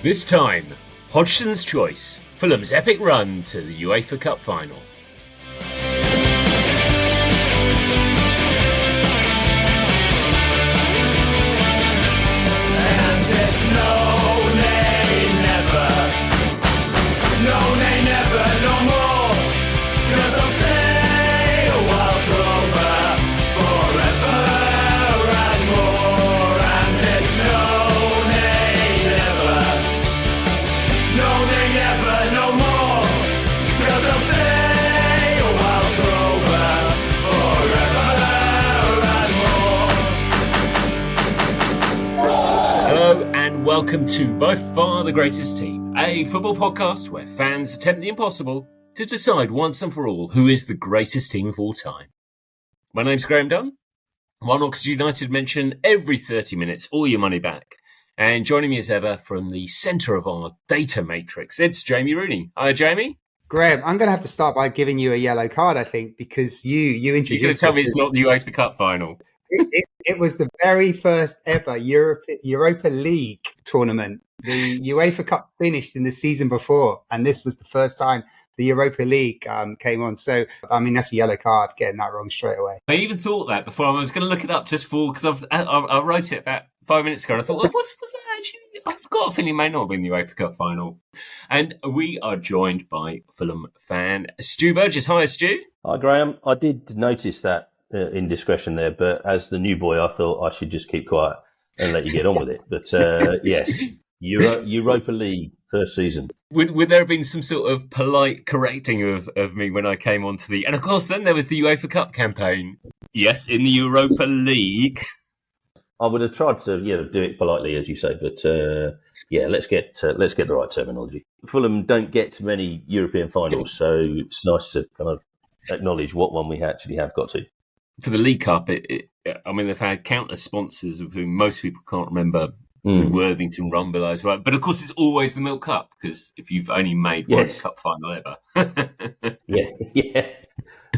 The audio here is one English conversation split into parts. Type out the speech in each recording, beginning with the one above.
This time, Hodgson's choice, Fulham's epic run to the UEFA Cup final. And it's no, nay, never. No, nay, never, no more. 'Cause I'll stay a wild rover forever and more. And it's no, nay, never. No, nay, never, no more. 'Cause I'll stay a wild rover forever and more. Hello and welcome to by far the greatest team, a football podcast where fans attempt the impossible to decide once and for all who is the greatest team of all time. My name's Graham Dunn. One Oxford United mention every 30 minutes, all your money back. And joining me as ever from the centre of our data matrix, it's Jamie Rooney. Hi, Jamie. Graham, I'm going to have to start by giving you a yellow card, I think, because you introduced You're going to tell me us. it's not the UEFA Cup final. It was the very first ever Europa League tournament. The UEFA Cup finished in the season before, and this was the first time the Europa League came on. So, I mean, that's a yellow card, getting that wrong straight away. I even thought that before. I was going to look it up just for, because I wrote it about 5 minutes ago. And I thought, well, what's that actually? I've got a feeling it may not have been the UEFA Cup final. And we are joined by Fulham fan Stuart Burgess. Hi, Stu. Hi, Graham. I did notice that indiscretion there, but as the new boy, I thought I should just keep quiet and let you get on with it. But yes, Europa League first season. Would there have been some sort of polite correcting of me when I came onto the... And of course, then there was the UEFA Cup campaign. Yes, in the Europa League. I would have tried to, do it politely, as you say, but let's get the right terminology. Fulham don't get to many European finals, so it's nice to kind of acknowledge what one we actually have got to. For the League Cup, they've had countless sponsors of whom most people can't remember. Worthington run below as well. But of course, it's always the Milk Cup, because if you've only made one cup final ever. Yeah.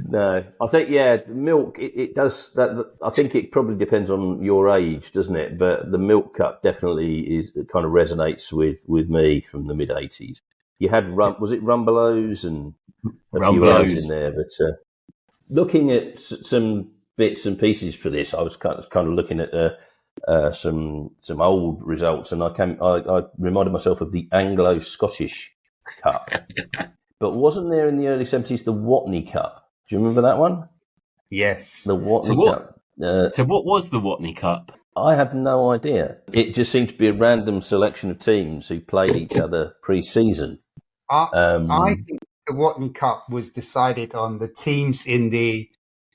No, I think, milk, it does that. I think it probably depends on your age, doesn't it? But the Milk Cup definitely it kind of resonates with me from the mid-'80s. You had, was it Rumbelows and a few others in there? But looking at some bits and pieces for this, I was kind of looking at some old results, and I reminded myself of the Anglo-Scottish Cup. But wasn't there in the early 70s the Watney Cup? Do you remember that one? Yes. The Watney Cup. So what was the Watney Cup? I have no idea. It just seemed to be a random selection of teams who played each other pre-season. I think the Watney Cup was decided on the teams in the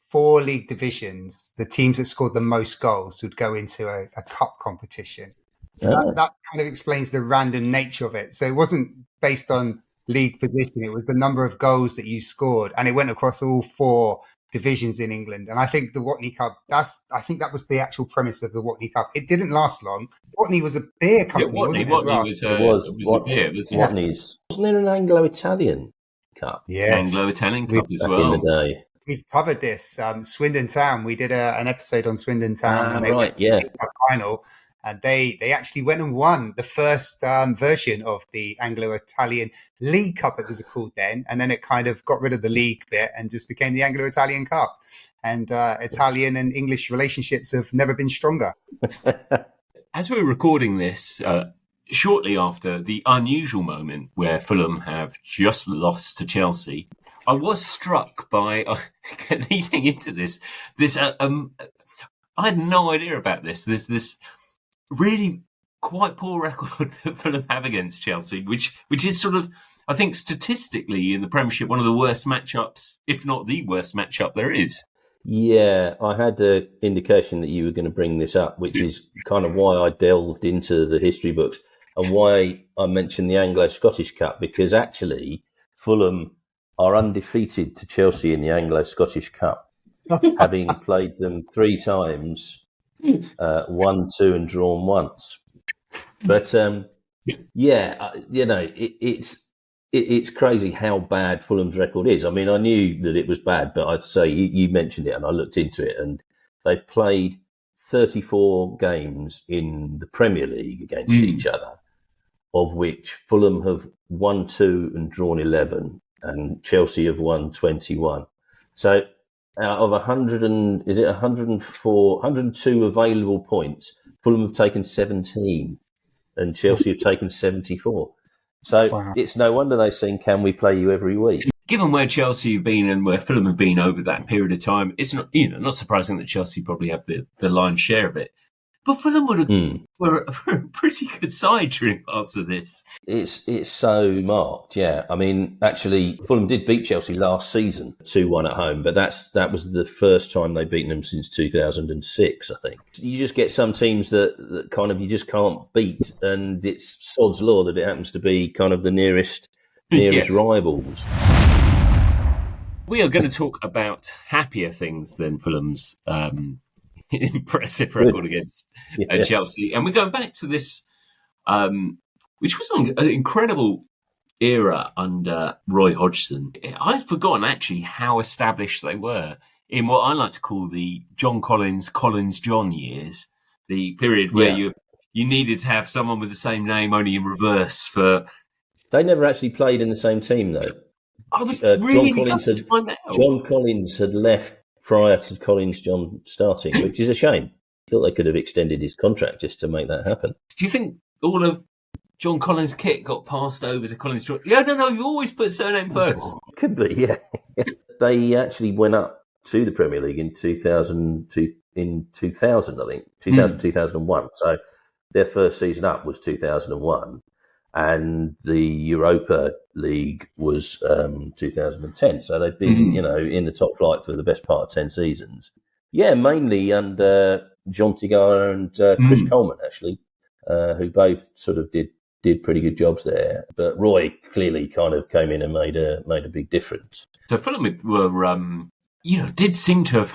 4 league divisions. The teams that scored the most goals would go into a cup competition. So that kind of explains the random nature of it. So it wasn't based on league position. It was the number of goals that you scored, and it went across all 4 divisions in England. And I think the Watney Cup, I think that was the actual premise of the Watney Cup. It didn't last long. Watney was a beer company, wasn't it? Watney as well? was a beer. Watney's. Wasn't there an Anglo-Italian Cup? Yes. Anglo-Italian Cup as Back well. in the day. We've covered this. Swindon Town, we did an episode on Swindon Town. And they went to the League Cup final. And they actually went and won the first version of the Anglo-Italian League Cup, it was called then. And then it kind of got rid of the league bit and just became the Anglo-Italian Cup. And Italian and English relationships have never been stronger. As we're recording this, shortly after the unusual moment where Fulham have just lost to Chelsea, I was struck by, leading into this I had no idea about this. There's this really quite poor record that Fulham have against Chelsea, which is sort of, I think, statistically in the Premiership, one of the worst matchups, if not the worst matchup there is. Yeah, I had an indication that you were going to bring this up, which is kind of why I delved into the history books and why I mentioned the Anglo-Scottish Cup, because actually Fulham are undefeated to Chelsea in the Anglo-Scottish Cup, having played them 3 times, won 2 and drawn once. But it's crazy how bad Fulham's record is. I mean, I knew that it was bad, but I'd say you mentioned it, and I looked into it, and they've played 34 games in the Premier League against each other. of which Fulham have won 2 and drawn 11, and Chelsea have won 21. So out of 102 available points, Fulham have taken 17 and Chelsea have taken 74. So It's no wonder they're saying, can we play you every week? Given where Chelsea have been and where Fulham have been over that period of time, it's not surprising that Chelsea probably have the lion's share of it. But Fulham were a pretty good side during parts of this. It's so marked, yeah. I mean, actually, Fulham did beat Chelsea last season 2-1 at home, but that was the first time they've beaten them since 2006, I think. You just get some teams that kind of you just can't beat, and it's sod's law that it happens to be kind of the nearest yes. rivals. We are going to talk about happier things than Fulham's impressive record against Chelsea. And we're going back to this, which was an incredible era under Roy Hodgson. I'd forgotten actually how established they were in what I like to call the John Collins John years, the period where you needed to have someone with the same name only in reverse for... They never actually played in the same team, though. I was really gutted to find that out. John Collins had left prior to Collins John starting, which is a shame. I thought they could have extended his contract just to make that happen. Do you think all of John Collins' kit got passed over to Collins John? Yeah, no, you've always put surname first. Could be, yeah. They actually went up to the Premier League in 2000, I think, 2001. So their first season up was 2001. And the Europa League was 2010. So they've been, in the top flight for the best part of 10 seasons. Yeah, mainly under John Tigana and Chris Coleman, actually, who both sort of did pretty good jobs there. But Roy clearly kind of came in and made a big difference. So Fulham were, did seem to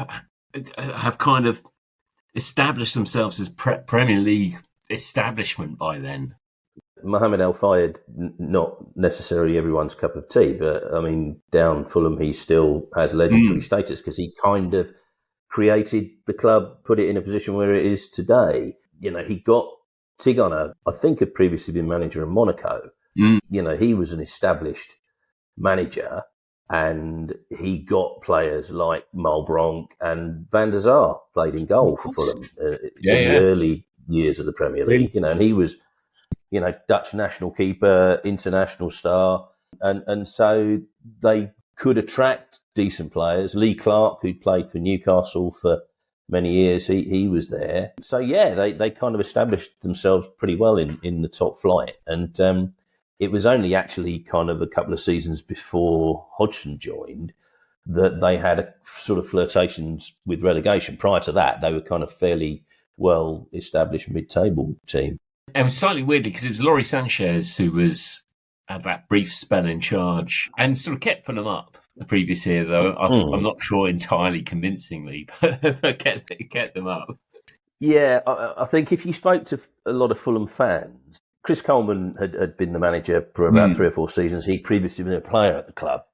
have kind of established themselves as Premier League establishment by then. Mohamed El Fayed, not necessarily everyone's cup of tea, but I mean, down Fulham, he still has legendary status because he kind of created the club, put it in a position where it is today. He got Tigana, I think, had previously been manager of Monaco. He was an established manager, and he got players like Malbronk and Van der Sar played in goal for Fulham in the early years of the Premier League. And he was, Dutch national keeper, international star. And so they could attract decent players. Lee Clark, who played for Newcastle for many years, he was there. So, they kind of established themselves pretty well in the top flight. And it was only actually kind of a couple of seasons before Hodgson joined that they had a sort of flirtations with relegation. Prior to that, they were kind of fairly well-established mid-table team. It was slightly weird because it was Lawrie Sanchez who was at that brief spell in charge and sort of kept Fulham up the previous year, though. I'm not sure entirely convincingly, but kept them up. Yeah, I think if you spoke to a lot of Fulham fans, Chris Coleman had been the manager for about 3 or 4 seasons. He'd previously been a player at the club,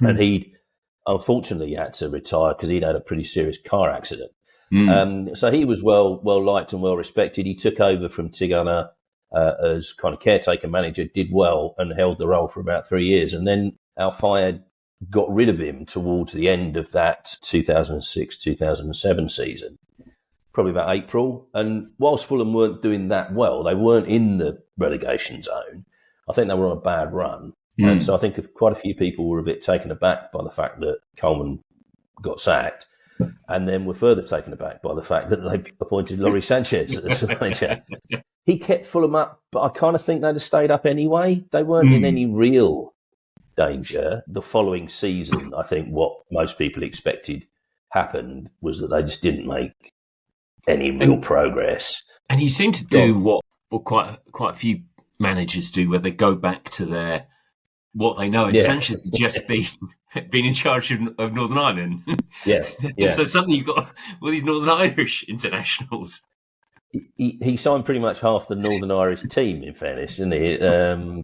and he'd unfortunately had to retire because he'd had a pretty serious car accident. So he was well liked and well respected. He took over from Tigana as kind of caretaker manager, did well and held the role for about 3 years. And then Al Fayed got rid of him towards the end of that 2006-2007 season, probably about April. And whilst Fulham weren't doing that well, they weren't in the relegation zone. I think they were on a bad run. And so I think quite a few people were a bit taken aback by the fact that Coleman got sacked. And then were further taken aback by the fact that they appointed Lawrie Sanchez as manager. He kept Fulham up, but I kind of think they'd have stayed up anyway. They weren't in any real danger. The following season, I think what most people expected happened was that they just didn't make any real progress. And he seemed to do what quite a few managers do, where they go back to what they know. And Sanchez had just been in charge of Northern Ireland. And so suddenly you've got these Northern Irish internationals. He signed pretty much half the Northern Irish team, in fairness, didn't he?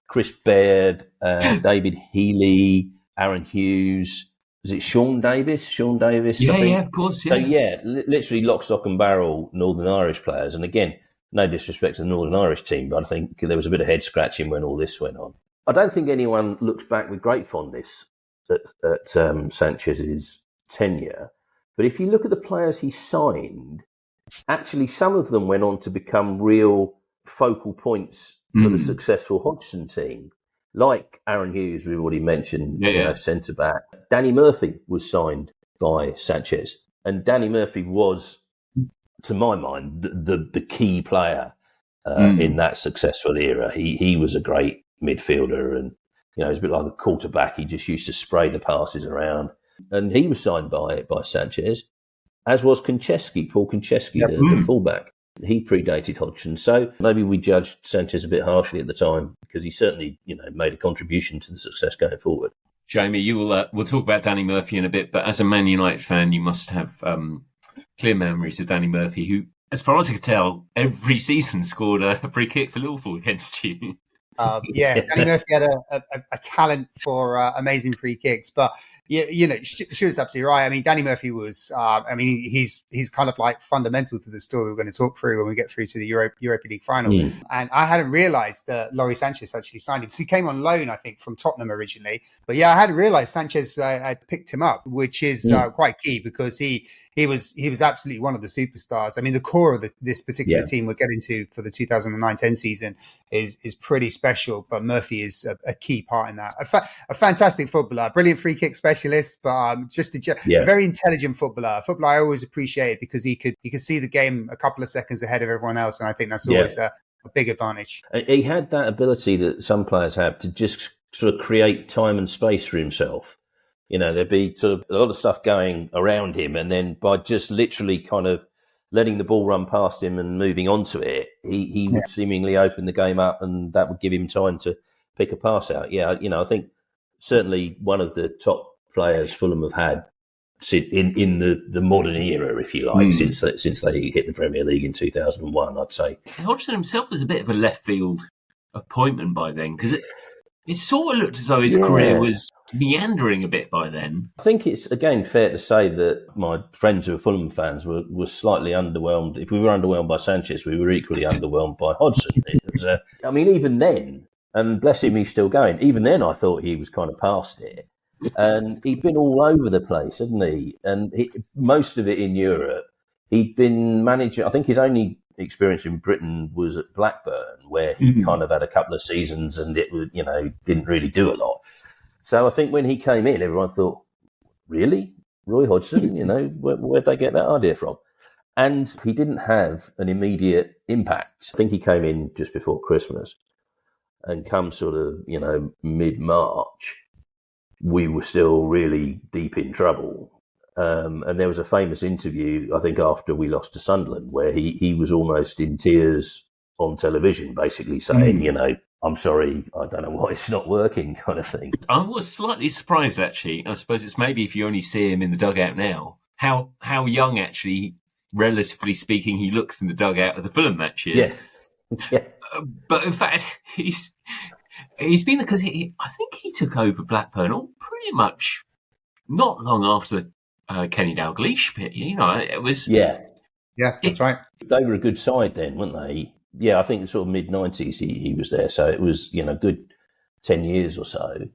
Chris Baird, David Healy, Aaron Hughes. Was it Sean Davis? Yeah, of course. Yeah. So, literally lock, stock and barrel Northern Irish players. And again, no disrespect to the Northern Irish team, but I think there was a bit of head scratching when all this went on. I don't think anyone looks back with great fondness at Sanchez's tenure. But if you look at the players he signed, actually some of them went on to become real focal points for the successful Hodgson team, like Aaron Hughes, we've already mentioned, centre-back. Danny Murphy was signed by Sanchez. And Danny Murphy was, to my mind, the key player in that successful era. He was a great midfielder, and it was a bit like a quarterback. He just used to spray the passes around. And he was signed by Sanchez, as was Paul Konchesky, the fullback. He predated Hodgson. So maybe we judged Sanchez a bit harshly at the time, because he certainly, made a contribution to the success going forward. Jamie, we'll talk about Danny Murphy in a bit, but as a Man United fan, you must have clear memories of Danny Murphy, who, as far as I could tell, every season scored a free kick for Liverpool against you. Danny Murphy had a talent for amazing free kicks, but Stuart's absolutely right. I mean, Danny Murphy was, he's kind of like fundamental to the story we're going to talk through when we get through to the Europa League final. And I hadn't realised that Laurie Sanchez actually signed him, because he came on loan, I think, from Tottenham originally. But I hadn't realised Sanchez had picked him up, which is quite key, because he was absolutely one of the superstars. I mean, the core of this particular team we're getting to for the 2009-10 season is pretty special, but Murphy is a key part in that. A fantastic footballer, brilliant free kick specialist, but just a very intelligent footballer. A footballer I always appreciated, because he could see the game a couple of seconds ahead of everyone else, and I think that's always a big advantage. He had that ability that some players have to just sort of create time and space for himself. There'd be sort of a lot of stuff going around him, and then by just literally kind of letting the ball run past him and moving onto it, he would seemingly open the game up, and that would give him time to pick a pass out. I think certainly one of the top players Fulham have had in the modern era, if you like, since they hit the Premier League in 2001, I'd say. Hodgson himself was a bit of a left field appointment by then, because it sort of looked as though his career was meandering a bit by then. I think it's, again, fair to say that my friends who are Fulham fans were slightly underwhelmed. If we were underwhelmed by Sanchez, we were equally underwhelmed by Hodgson. It was, even then, and bless him, he's still going, even then I thought he was kind of past it. And he'd been all over the place, hadn't he? And most of it in Europe. He'd been managing, I think his only experience in Britain was at Blackburn, where he kind of had a couple of seasons and it was, didn't really do a lot. So I think when he came in, everyone thought, really? Roy Hodgson? Where'd they get that idea from? And he didn't have an immediate impact. I think he came in just before Christmas, and come sort of, mid-March, we were still really deep in trouble. And there was a famous interview, I think, after we lost to Sunderland, where he was almost in tears on television, basically saying, I'm sorry, I don't know why it's not working, kind of thing. I was slightly surprised, actually. I suppose it's maybe if you only see him in the dugout now, how young, actually, relatively speaking, he looks in the dugout of the Fulham matches. Yeah. But in fact, he's been, because I think he took over Blackburn pretty much not long after Kenny Dalglish pit. It was... Yeah, that's right. They were a good side then, weren't they? Yeah, I think sort of mid-90s he was there. So it was, good 10 years or so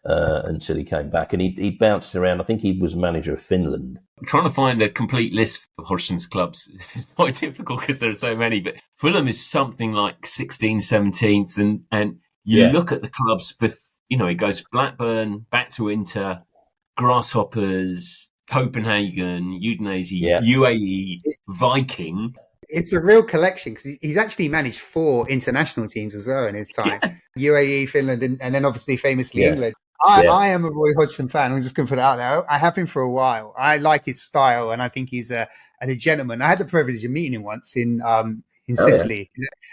until he came back. And he bounced around. I think he was manager of Finland. I'm trying to find a complete list of Hodgson's clubs. It's quite difficult because there are so many. But Fulham is something like 16th, 17th. And you look at the clubs, it goes Blackburn, back to Inter, Grasshoppers, Copenhagen, Udinese, UAE, Viking. It's a real collection, because he's actually managed 4 international teams as well in his time. UAE, Finland, and then obviously famously England. I am a Roy Hodgson fan. I'm just going to put it out there. I have been for a while. I like his style, and I think he's a gentleman. I had the privilege of meeting him once in Sicily,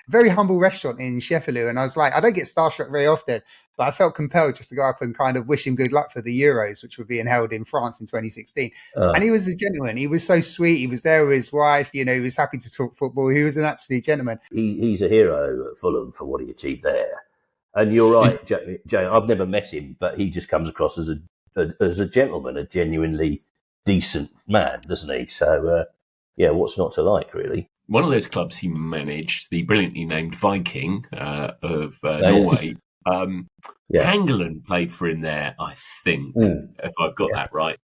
a very humble restaurant in Sheffield, and I was like, I don't get starstruck very often, but I felt compelled just to go up and kind of wish him good luck for the Euros, which were being held in France in 2016. And he was a gentleman. He was so sweet. He was there with his wife. He was happy to talk football. He was an absolute gentleman. He's a hero at Fulham for what he achieved there. And you're right, Jay. I've never met him, but he just comes across as a gentleman, a genuinely decent man, doesn't he? So, what's not to like, really? one of those clubs he managed, the brilliantly named Viking of Norway. Hangeland played for him there, I think, if I've got that right.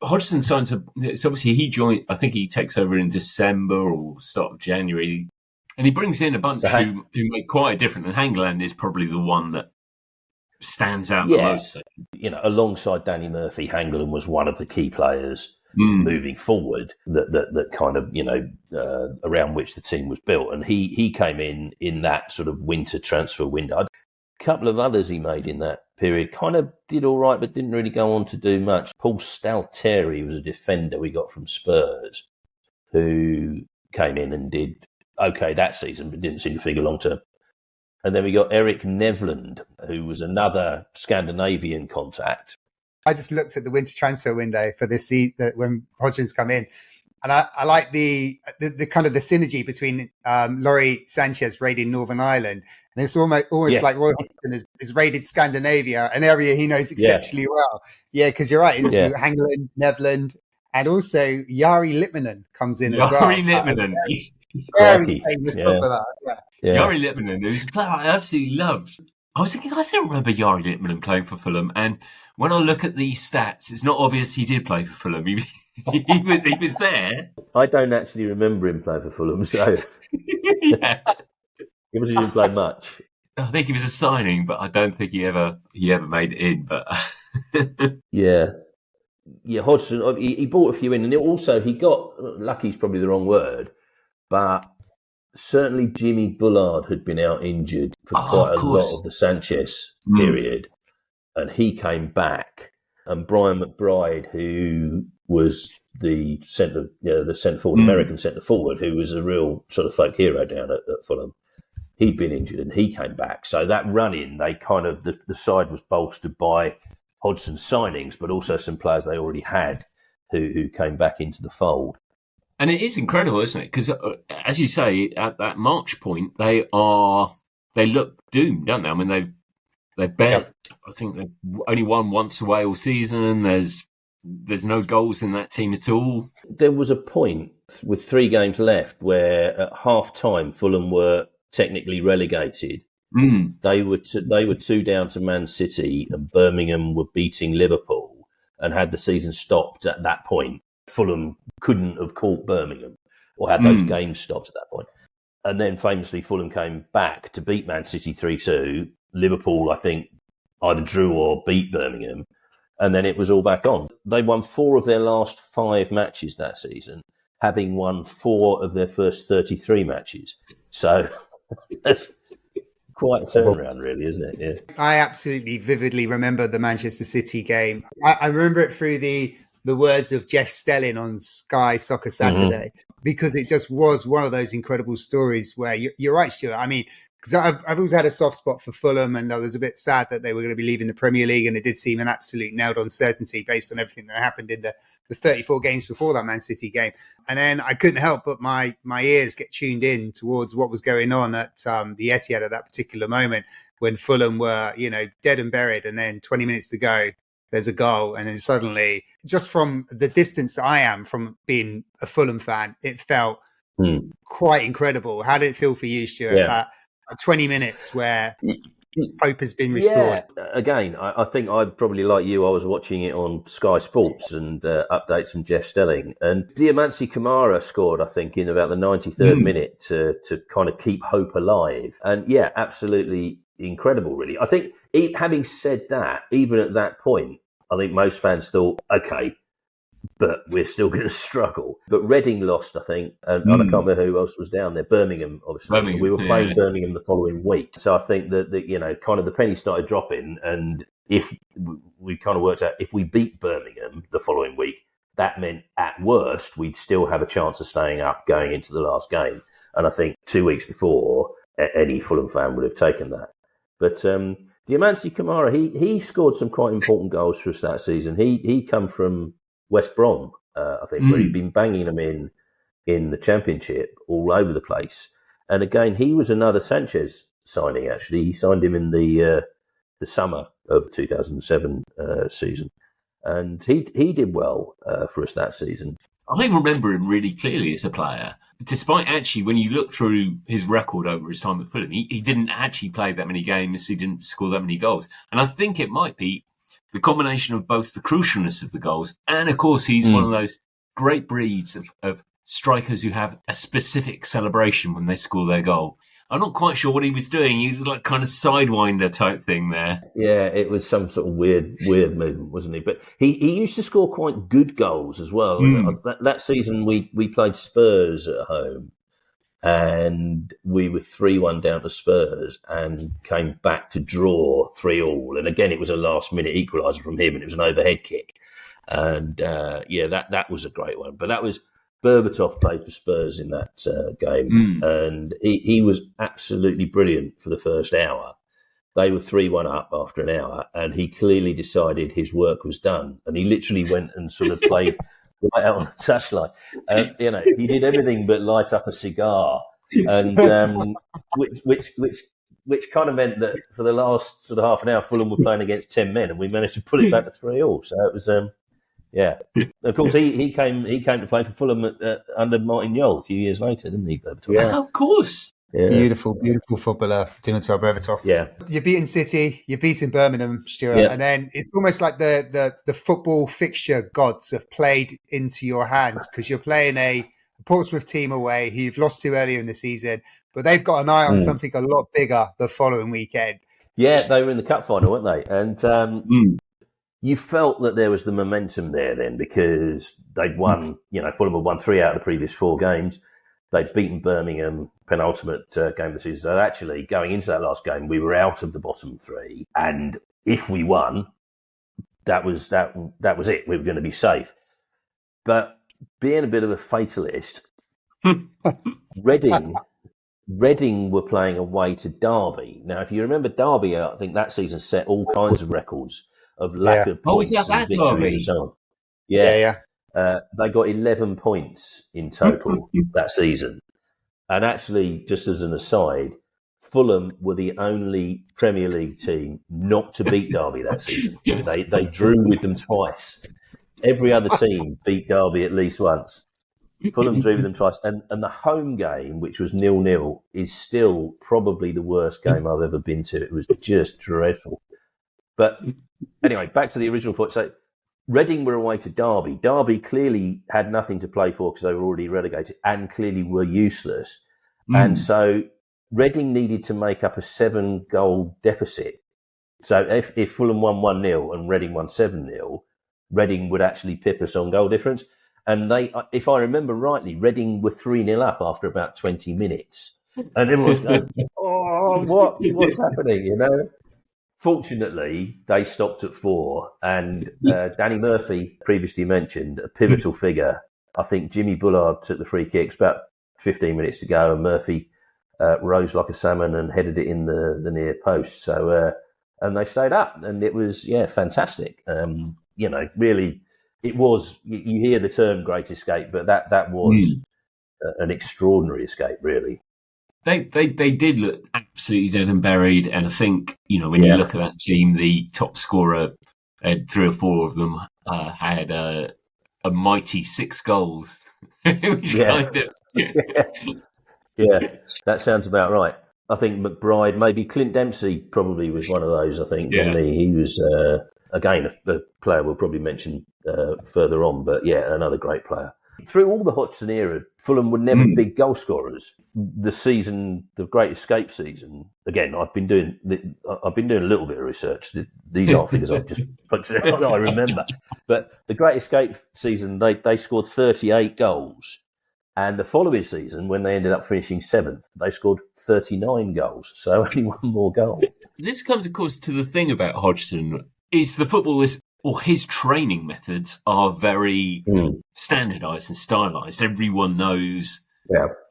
Hodgson signs it's obviously he joined, I think he takes over in December or start of January, and he brings in a bunch who make quite a difference, and Hangeland is probably the one that stands out the most. You know, alongside Danny Murphy, Hangeland was one of the key players moving forward that kind of, you know, around which the team was built. And he came in that sort of winter transfer window. A couple of others he made in that period kind of did all right, but didn't really go on to do much. Paul Stalteri was a defender we got from Spurs who came in and did okay that season, but didn't seem to figure long term. And then we got Eric Nevland, who was another Scandinavian contact. I just looked at the winter transfer window for this season when Hodgson's come in, and I like the kind of the synergy between Laurie Sanchez raiding Northern Ireland, and it's almost like Roy Hodgson has raided Scandinavia, an area he knows exceptionally well. Yeah, because you're right. Hangeland, Nevland, and also Jari Litmanen comes in as well. Jari Litmanen. Very famous for that. Jari Litmanen, who's a player I absolutely loved. I was thinking, I don't remember Jari Litmanen playing for Fulham, and when I look at the stats, it's not obvious he did play for Fulham. He was there. I don't actually remember him playing for Fulham, so he obviously didn't play much. I think he was a signing, but I don't think he ever made it in. But Hodgson, he bought a few in, and also he got lucky. Is probably the wrong word, but certainly Jimmy Bullard had been out injured for quite a lot of the Sanchez period, and he came back. And Brian McBride, who was the centre forward, American centre forward, who was a real sort of folk hero down at Fulham, he'd been injured and he came back. So that run-in, they kind of the side was bolstered by Hodgson's signings, but also some players they already had who came back into the fold. And it is incredible, isn't it? Because, as you say, at that March point, they look doomed, don't they? I mean, they bet. I think they've only won once away all season. There's no goals in that team at all. There was a point with 3 games left where at half time Fulham were technically relegated. They were 2 down to Man City, and Birmingham were beating Liverpool and had the season stopped at that point. Fulham couldn't have caught Birmingham or had those games stopped at that point. And then famously Fulham came back to beat Man City 3-2. Liverpool, I think, either drew or beat Birmingham. And then it was all back on. They won 4 of their last 5 matches that season, having won 4 of their first 33 matches. So that's quite a turnaround, really, isn't it? Yeah. I absolutely vividly remember the Manchester City game. I remember it through the words of Jeff Stelling on Sky Soccer Saturday, because it just was one of those incredible stories where you're right, Stuart. I mean, because I've always had a soft spot for Fulham, and I was a bit sad that they were going to be leaving the Premier League, and it did seem an absolute nailed-on certainty based on everything that happened in the 34 games before that Man City game. And then I couldn't help but my ears get tuned in towards what was going on at the Etihad at that particular moment, when Fulham were, dead and buried, and then 20 minutes to go, there's a goal, and then suddenly, just from the distance that I am from being a Fulham fan, it felt quite incredible. How did it feel for you, Stuart? That 20 minutes where hope has been restored. Yeah. Again, I think I'd probably, like you, I was watching it on Sky Sports and updates from Jeff Stelling. And Diamansi Kamara scored, I think, in about the 93rd minute to kind of keep hope alive. And yeah, absolutely incredible, really. I think, having said that, even at that point, I think most fans thought, okay, but we're still going to struggle. But Reading lost, I think, and I can't remember who else was down there. Birmingham, obviously. We were playing Birmingham the following week. So I think that kind of the penny started dropping, and if we kind of worked out, if we beat Birmingham the following week, that meant at worst, we'd still have a chance of staying up going into the last game. And I think 2 weeks before, any Fulham fan would have taken that. But Diamansi Kamara, he scored some quite important goals for us that season. He come from West Brom, I think, where he'd been banging them in the Championship all over the place. And again, he was another Sanchez signing, actually. He signed him in the summer of the 2007 season. And he did well for us that season. I remember him really clearly as a player, despite actually, when you look through his record over his time at Fulham, he didn't actually play that many games, he didn't score that many goals. And I think it might be the combination of both the crucialness of the goals and, of course, he's one of those great breeds of strikers who have a specific celebration when they score their goal. I'm not quite sure what he was doing. He was like kind of sidewinder type thing there. Yeah, it was some sort of weird movement, wasn't he? But he used to score quite good goals as well. That season we played Spurs at home, and we were 3-1 down to Spurs and came back to draw 3-3. And again, it was a last-minute equaliser from him, and it was an overhead kick. And that was a great one. But that was Berbatov played for Spurs in that game, and he was absolutely brilliant for the first hour. They were 3-1 up after an hour, and he clearly decided his work was done. And he literally went and sort of played right out on the touchline. He did everything but light up a cigar, and which kind of meant that for the last sort of half an hour, Fulham were playing against 10 men, and we managed to pull it back to 3-3. So it was. Yeah, of course he came to play for Fulham under Martin Jol a few years later, didn't he? Yeah, of course. Yeah. Beautiful footballer, Dimitar Berbatov. Yeah, you're beating City, you're beating Birmingham, Stuart, and then it's almost like the football fixture gods have played into your hands because you're playing a Portsmouth team away who you've lost to earlier in the season, but they've got an eye on something a lot bigger the following weekend. Yeah, they were in the cup final, weren't they? And you felt that there was the momentum there then because they'd won, Fulham had won 3 out of the previous 4 games. They'd beaten Birmingham, penultimate game of the season. So actually, going into that last game, we were out of the bottom 3. And if we won, that was it. We were going to be safe. But being a bit of a fatalist, Reading were playing away to Derby. Now, if you remember Derby, I think that season set all kinds of records of lack of points and victory and so on. Yeah. They got 11 points in total that season. And actually, just as an aside, Fulham were the only Premier League team not to beat Derby that season. They drew with them twice. Every other team beat Derby at least once. Fulham drew with them twice. And the home game, which was 0-0, is still probably the worst game I've ever been to. It was just dreadful. But anyway, back to the original point. So Reading were away to Derby. Derby clearly had nothing to play for because they were already relegated and clearly were useless. And so Reading needed to make up a 7-goal deficit. So if Fulham won 1-0 and Reading won 7-0, Reading would actually pip us on goal difference. And they, if I remember rightly, Reading were 3-0 up after about 20 minutes. And everyone's going, what's happening, Fortunately, they stopped at 4, and Danny Murphy, previously mentioned, a pivotal figure. I think Jimmy Bullard took the free kicks about 15 minutes to go, and Murphy rose like a salmon and headed it in the near post. So, and they stayed up, and it was fantastic. Really, it was. You hear the term "great escape," but that was an extraordinary escape, really. They did look absolutely dead and buried, and I think when you look at that team, the top scorer, 3 or 4 of them had a mighty 6 goals. Which kind of... that sounds about right. I think McBride, maybe Clint Dempsey, probably was one of those. I think wasn't he? He was again a player we'll probably mention further on, but another great player. Through all the Hodgson era, Fulham were never big goal scorers. The season, the Great Escape season. Again, I've been doing a little bit of research. These are figures I remember. But the Great Escape season, they scored 38 goals, and the following season, when they ended up finishing 7th, they scored 39 goals. So only 1 more goal. This comes, of course, to the thing about Hodgson is the footballers. Or his training methods are very standardised and stylised. Everyone knows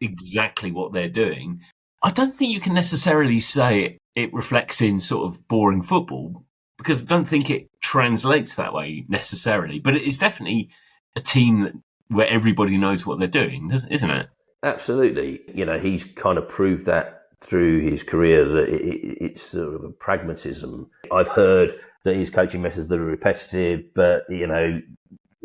exactly what they're doing. I don't think you can necessarily say it reflects in sort of boring football because I don't think it translates that way necessarily. But it is definitely a team where everybody knows what they're doing, isn't it? Absolutely. He's kind of proved that through his career that it's sort of a pragmatism. I've heard that his coaching methods that are repetitive, but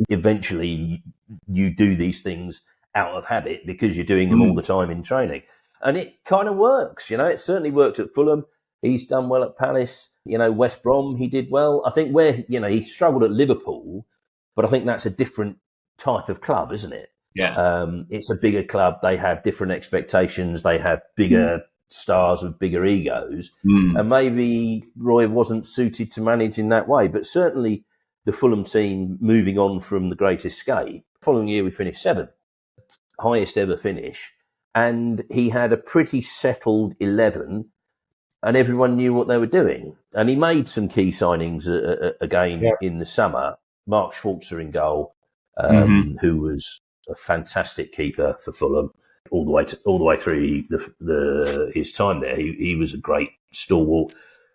eventually you do these things out of habit because you're doing them all the time in training. And it kind of works, It certainly worked at Fulham. He's done well at Palace. West Brom, he did well. I think where, he struggled at Liverpool, but I think that's a different type of club, isn't it? Yeah. It's a bigger club. They have different expectations. They have bigger stars with bigger egos. And maybe Roy wasn't suited to manage in that way. But certainly the Fulham team moving on from the Great Escape, following year we finished 7th, highest ever finish. And he had a pretty settled 11 and everyone knew what they were doing. And he made some key signings again in the summer. Mark Schwarzer in goal, who was a fantastic keeper for Fulham all the way through his time there. He was a great stalwart.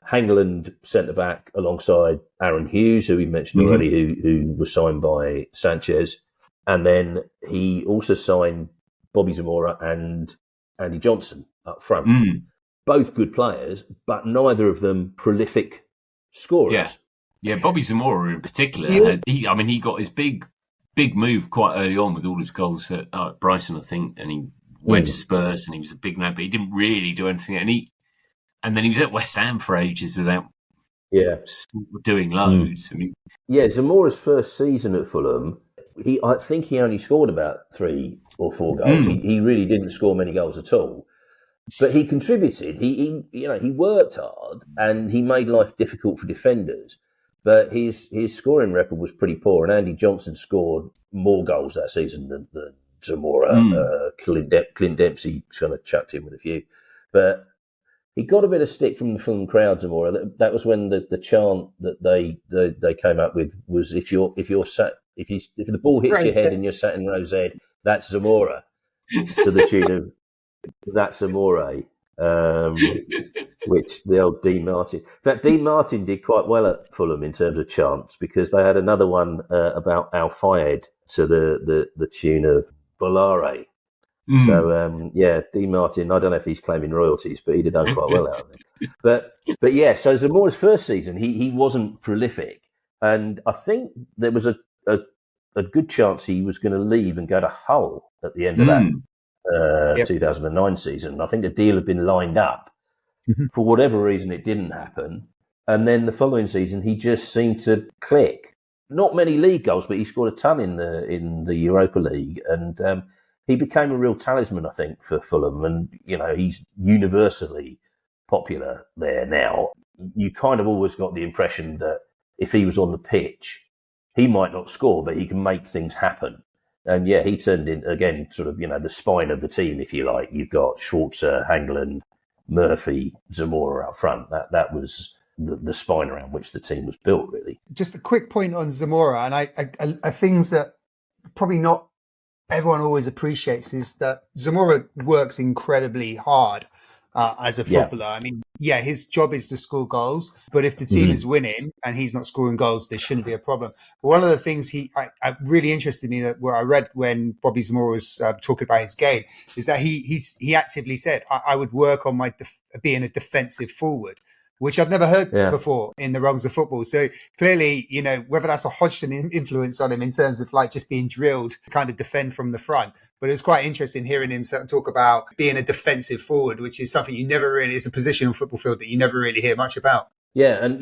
Hangeland centre back alongside Aaron Hughes, who we mentioned already, who was signed by Sanchez, and then he also signed Bobby Zamora and Andy Johnson up front. Both good players, but neither of them prolific scorers. Yeah, Bobby Zamora in particular. He got his big move quite early on with all his goals at Brighton, I think, and he went to Spurs and he was a big man, but he didn't really do anything. And then he was at West Ham for ages without doing loads. Zamora's first season at Fulham, I think he only scored about 3 or 4 goals. He really didn't score many goals at all. But he contributed. He worked hard and he made life difficult for defenders. But his scoring record was pretty poor. And Andy Johnson scored more goals that season than Zamora. Clint Dempsey kind of chucked in with a few. But he got a bit of stick from the Fulham crowd, Zamora. That was when the chant that they came up with was if the ball hits your head and you're sat in row Z, that's Zamora, to the tune of That's Amore, which the old Dean Martin. In fact, Dean Martin did quite well at Fulham in terms of chants because they had another one about Al Fayed to the tune of Bolare. So, Dean Martin, I don't know if he's claiming royalties, but he'd have done quite well out of it. But yeah, so Zamora's first season, he wasn't prolific. And I think there was a good chance he was going to leave and go to Hull at the end of that 2009 season. I think the deal had been lined up. For whatever reason, it didn't happen. And then the following season, he just seemed to click. Not many league goals, but he scored a ton in the Europa League. And he became a real talisman, I think, for Fulham. And, he's universally popular there now. You kind of always got the impression that if he was on the pitch, he might not score, but he can make things happen. And he turned in, again, sort of, the spine of the team, if you like. You've got Schwarzer, Hangeland, Murphy, Zamora up front. That was the spine around which the team was built, really. Just a quick point on Zamora, and I things that probably not everyone always appreciates is that Zamora works incredibly hard as a footballer. I mean, his job is to score goals, but if the team is winning and he's not scoring goals, there shouldn't be a problem. But one of the things I really interested me that where I read when Bobby Zamora was talking about his game is that he actively said, I would work on my being a defensive forward, which I've never heard before in the realms of football. So clearly, whether that's a Hodgson influence on him in terms of like just being drilled to kind of defend from the front. But it was quite interesting hearing him talk about being a defensive forward, which is something you never really, it's a position on football field that you never really hear much about. Yeah, and,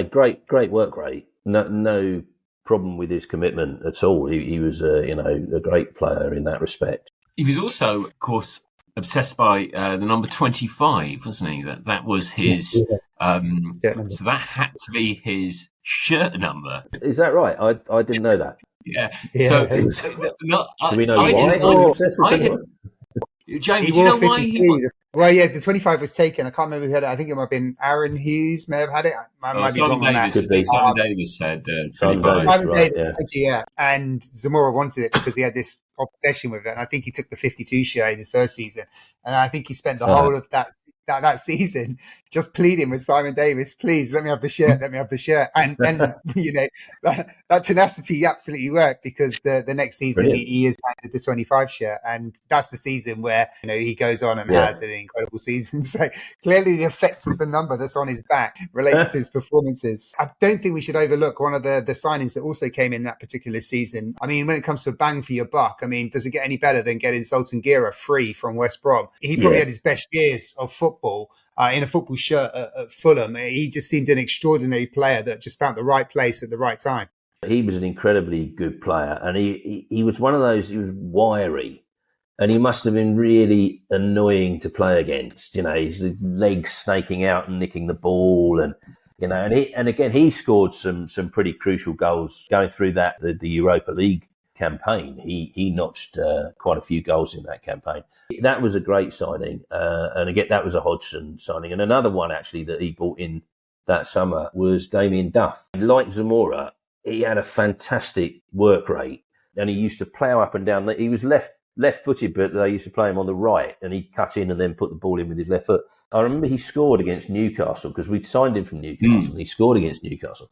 great work rate. No problem with his commitment at all. He was, a great player in that respect. He was also, of course, obsessed by the number 25, wasn't he? That was his. So that had to be his shirt number. Is that right? I didn't know that. Yeah. So do we know why? Jamie, do you know why he? Well, the 25 was taken. I can't remember who had it. I think it might have been Aaron Hughes. May have had it. I might be wrong on that. Simon Davis had 25. Simon Davis, and Zamora wanted it because he had this obsession with it. And I think he took the 52 shirt in his first season, and I think he spent the whole of that that season, just pleading with Simon Davis, please let me have the shirt, let me have the shirt. And that tenacity absolutely worked, because the next season he is handed the 25 shirt, and that's the season where he goes on and has an incredible season. So clearly the effect of the number that's on his back relates to his performances. I don't think we should overlook one of the signings that also came in that particular season. I mean, when it comes to bang for your buck, I mean, does it get any better than getting Zoltán Gera free from West Brom? He probably had his best years of football in a football shirt at Fulham. He just seemed an extraordinary player that just found the right place at the right time. He was an incredibly good player, and he was one of those. He was wiry, and he must have been really annoying to play against. His legs snaking out and nicking the ball, and and again he scored some pretty crucial goals going through the Europa League campaign. He notched quite a few goals in that campaign. That was a great signing, and again that was a Hodgson signing. And another one actually that he brought in that summer was Damien Duff. Like Zamora, he had a fantastic work rate, and he used to plough up and down. He was left-footed, but they used to play him on the right, and he'd cut in and then put the ball in with his left foot. I remember he scored against Newcastle, because we'd signed him from Newcastle. He scored against Newcastle,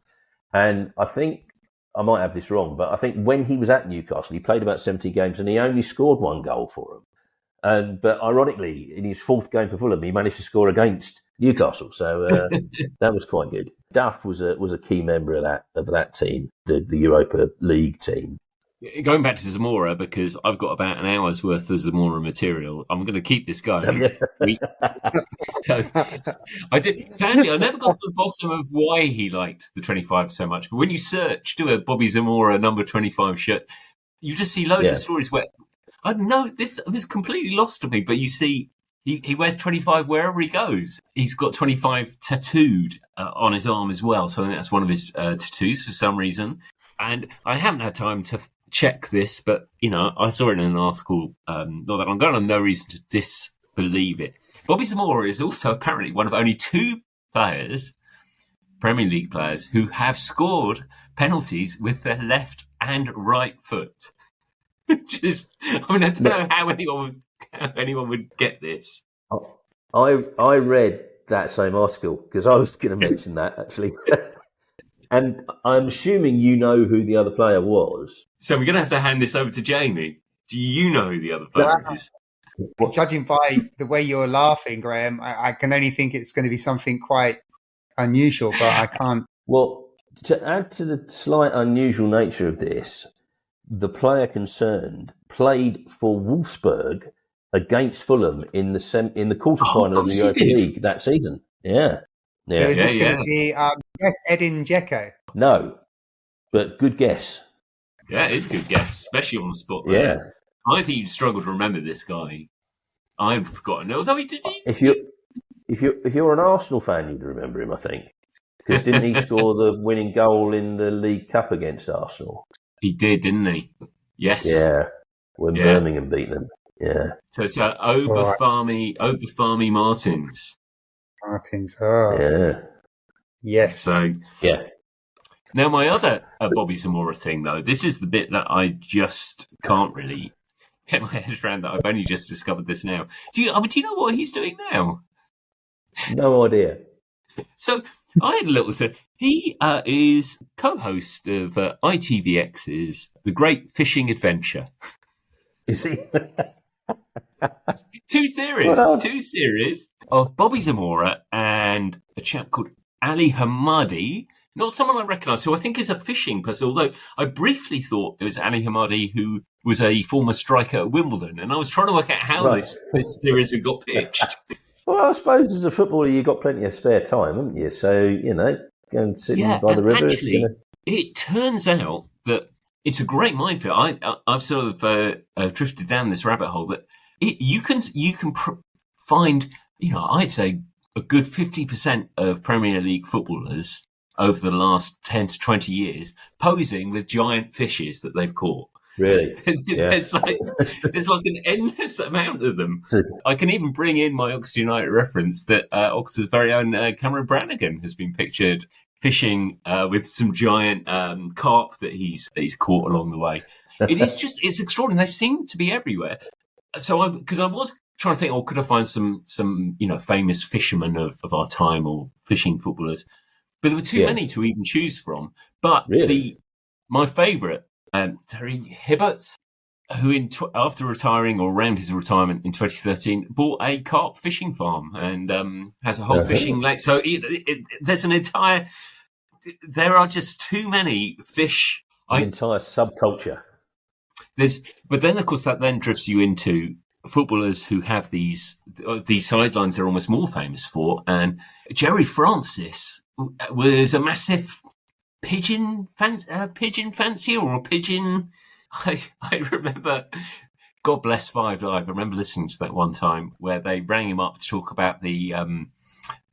and I think, I might have this wrong, but I think when he was at Newcastle, he played about 70 games and he only scored one goal for them. But ironically, in his fourth game for Fulham, he managed to score against Newcastle. So that was quite good. Duff was a key member of that team, the Europa League team. Going back to Zamora, because I've got about an hour's worth of Zamora material, I'm going to keep this going. So, sadly, I never got to the bottom of why he liked the 25 so much. But when you do a Bobby Zamora number 25 shirt, you just see loads of stories where, I don't know, this was completely lost to me, but you see he wears 25 wherever he goes. He's got 25 tattooed on his arm as well. So I think that's one of his tattoos for some reason. And I haven't had time to check this, but I saw it in an article not that long ago, and I've no reason to disbelieve it. Bobby Zamora is also apparently one of only two players, Premier League players, who have scored penalties with their left and right foot. Which is, I don't know how anyone would get this. I read that same article because I was going to mention that actually. And I'm assuming you know who the other player was. So we're going to have to hand this over to Jamie. Do you know who the other player is? Judging by the way you're laughing, Graham, I can only think it's going to be something quite unusual, but I can't. Well, to add to the slight unusual nature of this, the player concerned played for Wolfsburg against Fulham in the quarterfinal of the Europa League that season. Yeah. So is this going to be Edin Dzeko? No, but good guess. Yeah, it is a good guess, especially on the spot. Yeah. I think you'd struggle to remember this guy. I've forgotten. Although he did. If you're an Arsenal fan, you'd remember him, I think. Because didn't he score the winning goal in the League Cup against Arsenal? He did, didn't he? Yes. Yeah. When Birmingham beat them. Yeah. So it's Obafemi Martins. Yeah. Yes. So yeah. Now my other Bobby Zamora thing, though, this is the bit that I just can't really get my head around. That I've only just discovered this now. Do you know what he's doing now? No idea. So I had a little. So he is co-host of ITVX's The Great Fishing Adventure. Is he? Two series of Bobby Zamora and a chap called Ali Hamadi. Not someone I recognise, who I think is a fishing person, although I briefly thought it was Ali Hamadi, who was a former striker at Wimbledon, and I was trying to work out how this series had got pitched. Well, I suppose as a footballer, you've got plenty of spare time, haven't you? So, go and sit by the river. Actually, it turns out that it's a great minefield. I've sort of drifted down this rabbit hole that you can find, I'd say a good 50% of Premier League footballers over the last 10 to 20 years posing with giant fishes that they've caught. Really? There's like an endless amount of them. I can even bring in my Oxford United reference that Oxford's very own Cameron Brannigan has been pictured fishing with some giant carp that he's caught along the way. It's extraordinary. They seem to be everywhere. So because I was trying to think, could I find some famous fishermen of our time or fishing footballers? But there were too many to even choose from. But Really? my favourite, Terry Hibbert, who after retiring or around his retirement in 2013, bought a carp fishing farm and has a whole fishing lake. So there's an entire. There are just too many fish. An entire subculture. But then of course that then drifts you into footballers who have these sidelines they're almost more famous for. And Jerry Francis was a massive pigeon fancier or a pigeon. I remember, God bless Five Live. I remember listening to that one time where they rang him up to talk about the,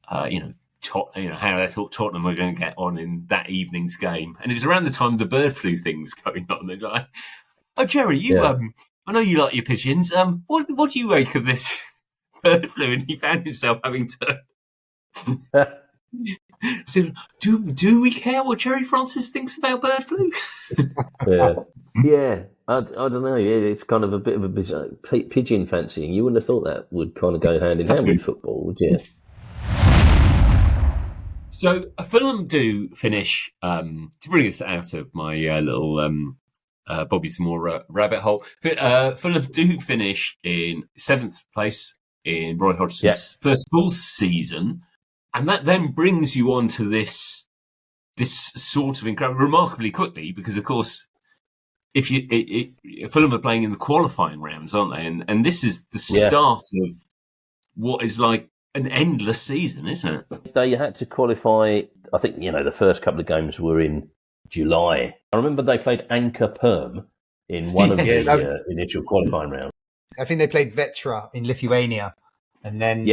how they thought Tottenham were going to get on in that evening's game, and it was around the time the bird flu thing was going on. They're like, "Oh, Jerry, I know you like your pigeons. What do you make of this bird flu?" And he found himself having to. So, do we care what Jerry Francis thinks about bird flu? Yeah. I don't know. It's kind of a bit of a bizarre pigeon fancying. You wouldn't have thought that would kind of go hand in hand with football, would you? So Fulham do finish, to bring us out of my little Bobby Zamora rabbit hole, Fulham do finish in 7th place in Roy Hodgson's first full season, and that then brings you on to this sort of remarkably quickly, because of course if Fulham are playing in the qualifying rounds, aren't they? And this is the start of what is like an endless season, isn't it? They had to qualify. I think the first couple of games were in July. I remember they played Anchor Perm in one of the initial qualifying rounds. I think they played Vetra in Lithuania, and then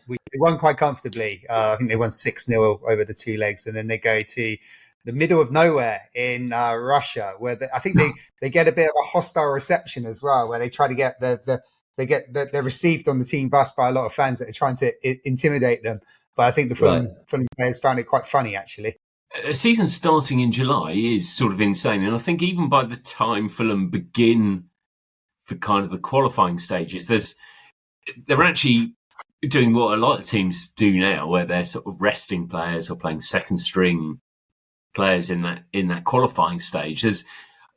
we won quite comfortably. I think they won 6-0 over the 2 legs, and then they go to the middle of nowhere in Russia, where I think they get a bit of a hostile reception as well, where they try to get they're received on the team bus by a lot of fans that are trying to intimidate them. But I think the Fulham players found it quite funny, actually. A season starting in July is sort of insane. And I think even by the time Fulham begin the kind of the qualifying stages, they're actually doing what a lot of teams do now, where they're sort of resting players or playing second string players in that qualifying stage.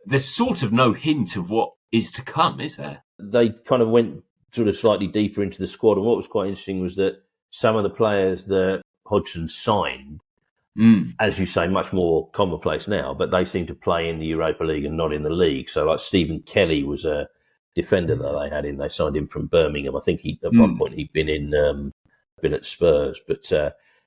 There's sort of no hint of what is to come, is there? They kind of went sort of slightly deeper into the squad, and what was quite interesting was that some of the players that Hodgson signed, as you say, much more commonplace now, but they seem to play in the Europa League and not in the league. So like Stephen Kelly was a defender that they had in. They signed him from Birmingham. I think at one point he'd been at Spurs, but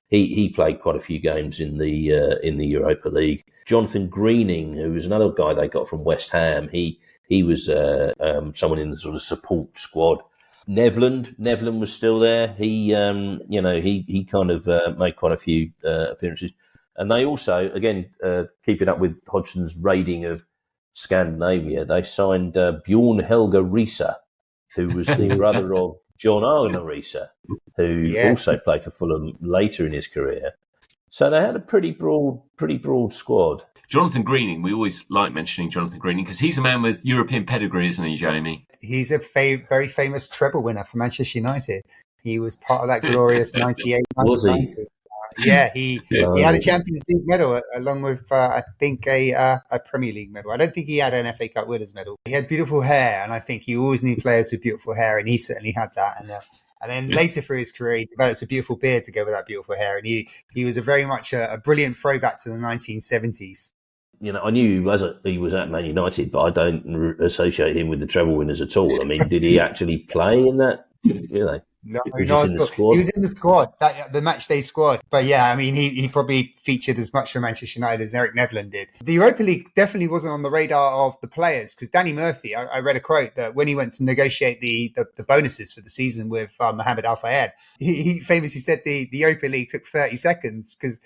he played quite a few games in the Europa League. Jonathan Greening, who was another guy they got from West Ham, he was someone in the sort of support squad. Nevland was still there. He kind of made quite a few appearances. And they also, again, keeping up with Hodgson's raiding of Scandinavia, they signed Bjorn Helge Riise, who was the brother of John Arne Riise, who also played for Fulham later in his career. So they had a pretty broad squad. Jonathan Greening, we always like mentioning Jonathan Greening because he's a man with European pedigree, isn't he, Jamie? He's a very famous treble winner for Manchester United. He was part of that glorious 98. Was he? He had a Champions League medal along with, I think, a Premier League medal. I don't think he had an FA Cup winners medal. He had beautiful hair, and I think you always need players with beautiful hair, and he certainly had that. And then later through his career, he developed a beautiful beard to go with that beautiful hair, and he was very much a brilliant throwback to the 1970s. I knew he was at Man United, but I don't associate him with the treble winners at all. I mean, did he actually play in that? No, he was in the squad. He was in the squad, the match day squad. But yeah, I mean, he probably featured as much for Manchester United as Eric Nevland did. The Europa League definitely wasn't on the radar of the players because Danny Murphy, I read a quote that when he went to negotiate the bonuses for the season with Mohamed Al Fayed, he famously said the Europa League took 30 seconds because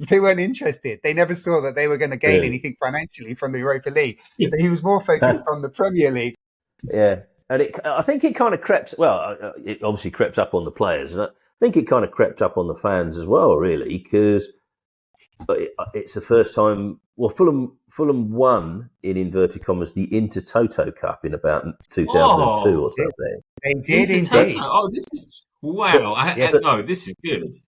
they weren't interested. They never saw that they were going to gain anything financially from the Europa League. So he was more focused on the Premier League. Yeah. And I think it kind of crept. Well, it obviously crept up on the players, and I think it kind of crept up on the fans as well, really, because but it's the first time. Well, Fulham won in inverted commas the Intertoto Cup in about 2002 or something. They did Intertoto. indeed. Oh, this is wow! This is good.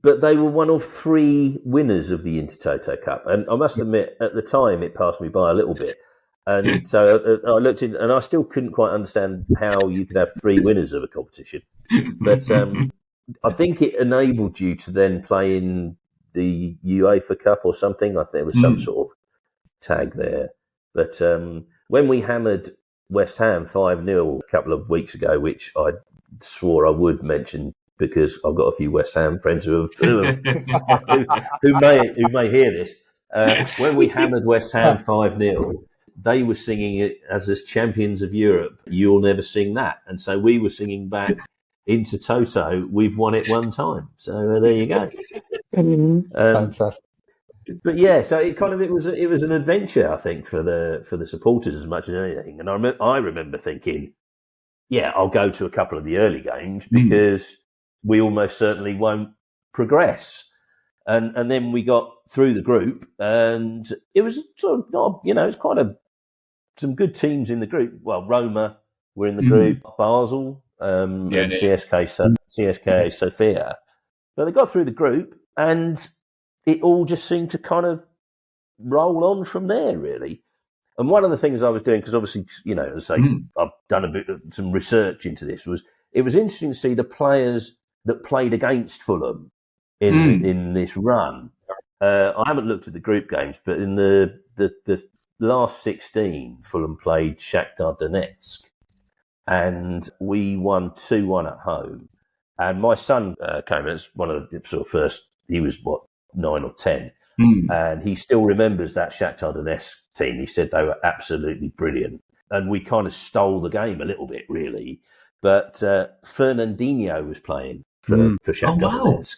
But they were one of 3 winners of the Intertoto Cup, and I must admit, at the time, it passed me by a little bit. And so I looked in, and I still couldn't quite understand how you could have 3 winners of a competition. But I think it enabled you to then play in the UEFA Cup or something. I think there was some sort of tag there. But when we hammered West Ham 5-0 a couple of weeks ago, which I swore I would mention because I've got a few West Ham friends who may hear this. When we hammered West Ham 5-0, they were singing it as champions of Europe. You'll never sing that, and so we were singing back into Toto. We've won it one time. So there you go. Fantastic. But yeah, so it was an adventure, I think, for the supporters as much as anything. And I remember thinking, yeah, I'll go to a couple of the early games because we almost certainly won't progress. And then we got through the group, and it was sort of not, it's quite some good teams in the group. Well, Roma were in the group, Basel, and CSKA Sofia. But they got through the group, and it all just seemed to kind of roll on from there, really. And one of the things I was doing, because obviously, as I say, I've done some research into this, it was interesting to see the players that played against Fulham in this run. I haven't looked at the group games, but in the last 16, Fulham played Shakhtar Donetsk, and we won 2-1 at home. And my son came as one of the sort of first. He was 9 or 10, and he still remembers that Shakhtar Donetsk team. He said they were absolutely brilliant, and we kind of stole the game a little bit, really. But Fernandinho was playing for Shakhtar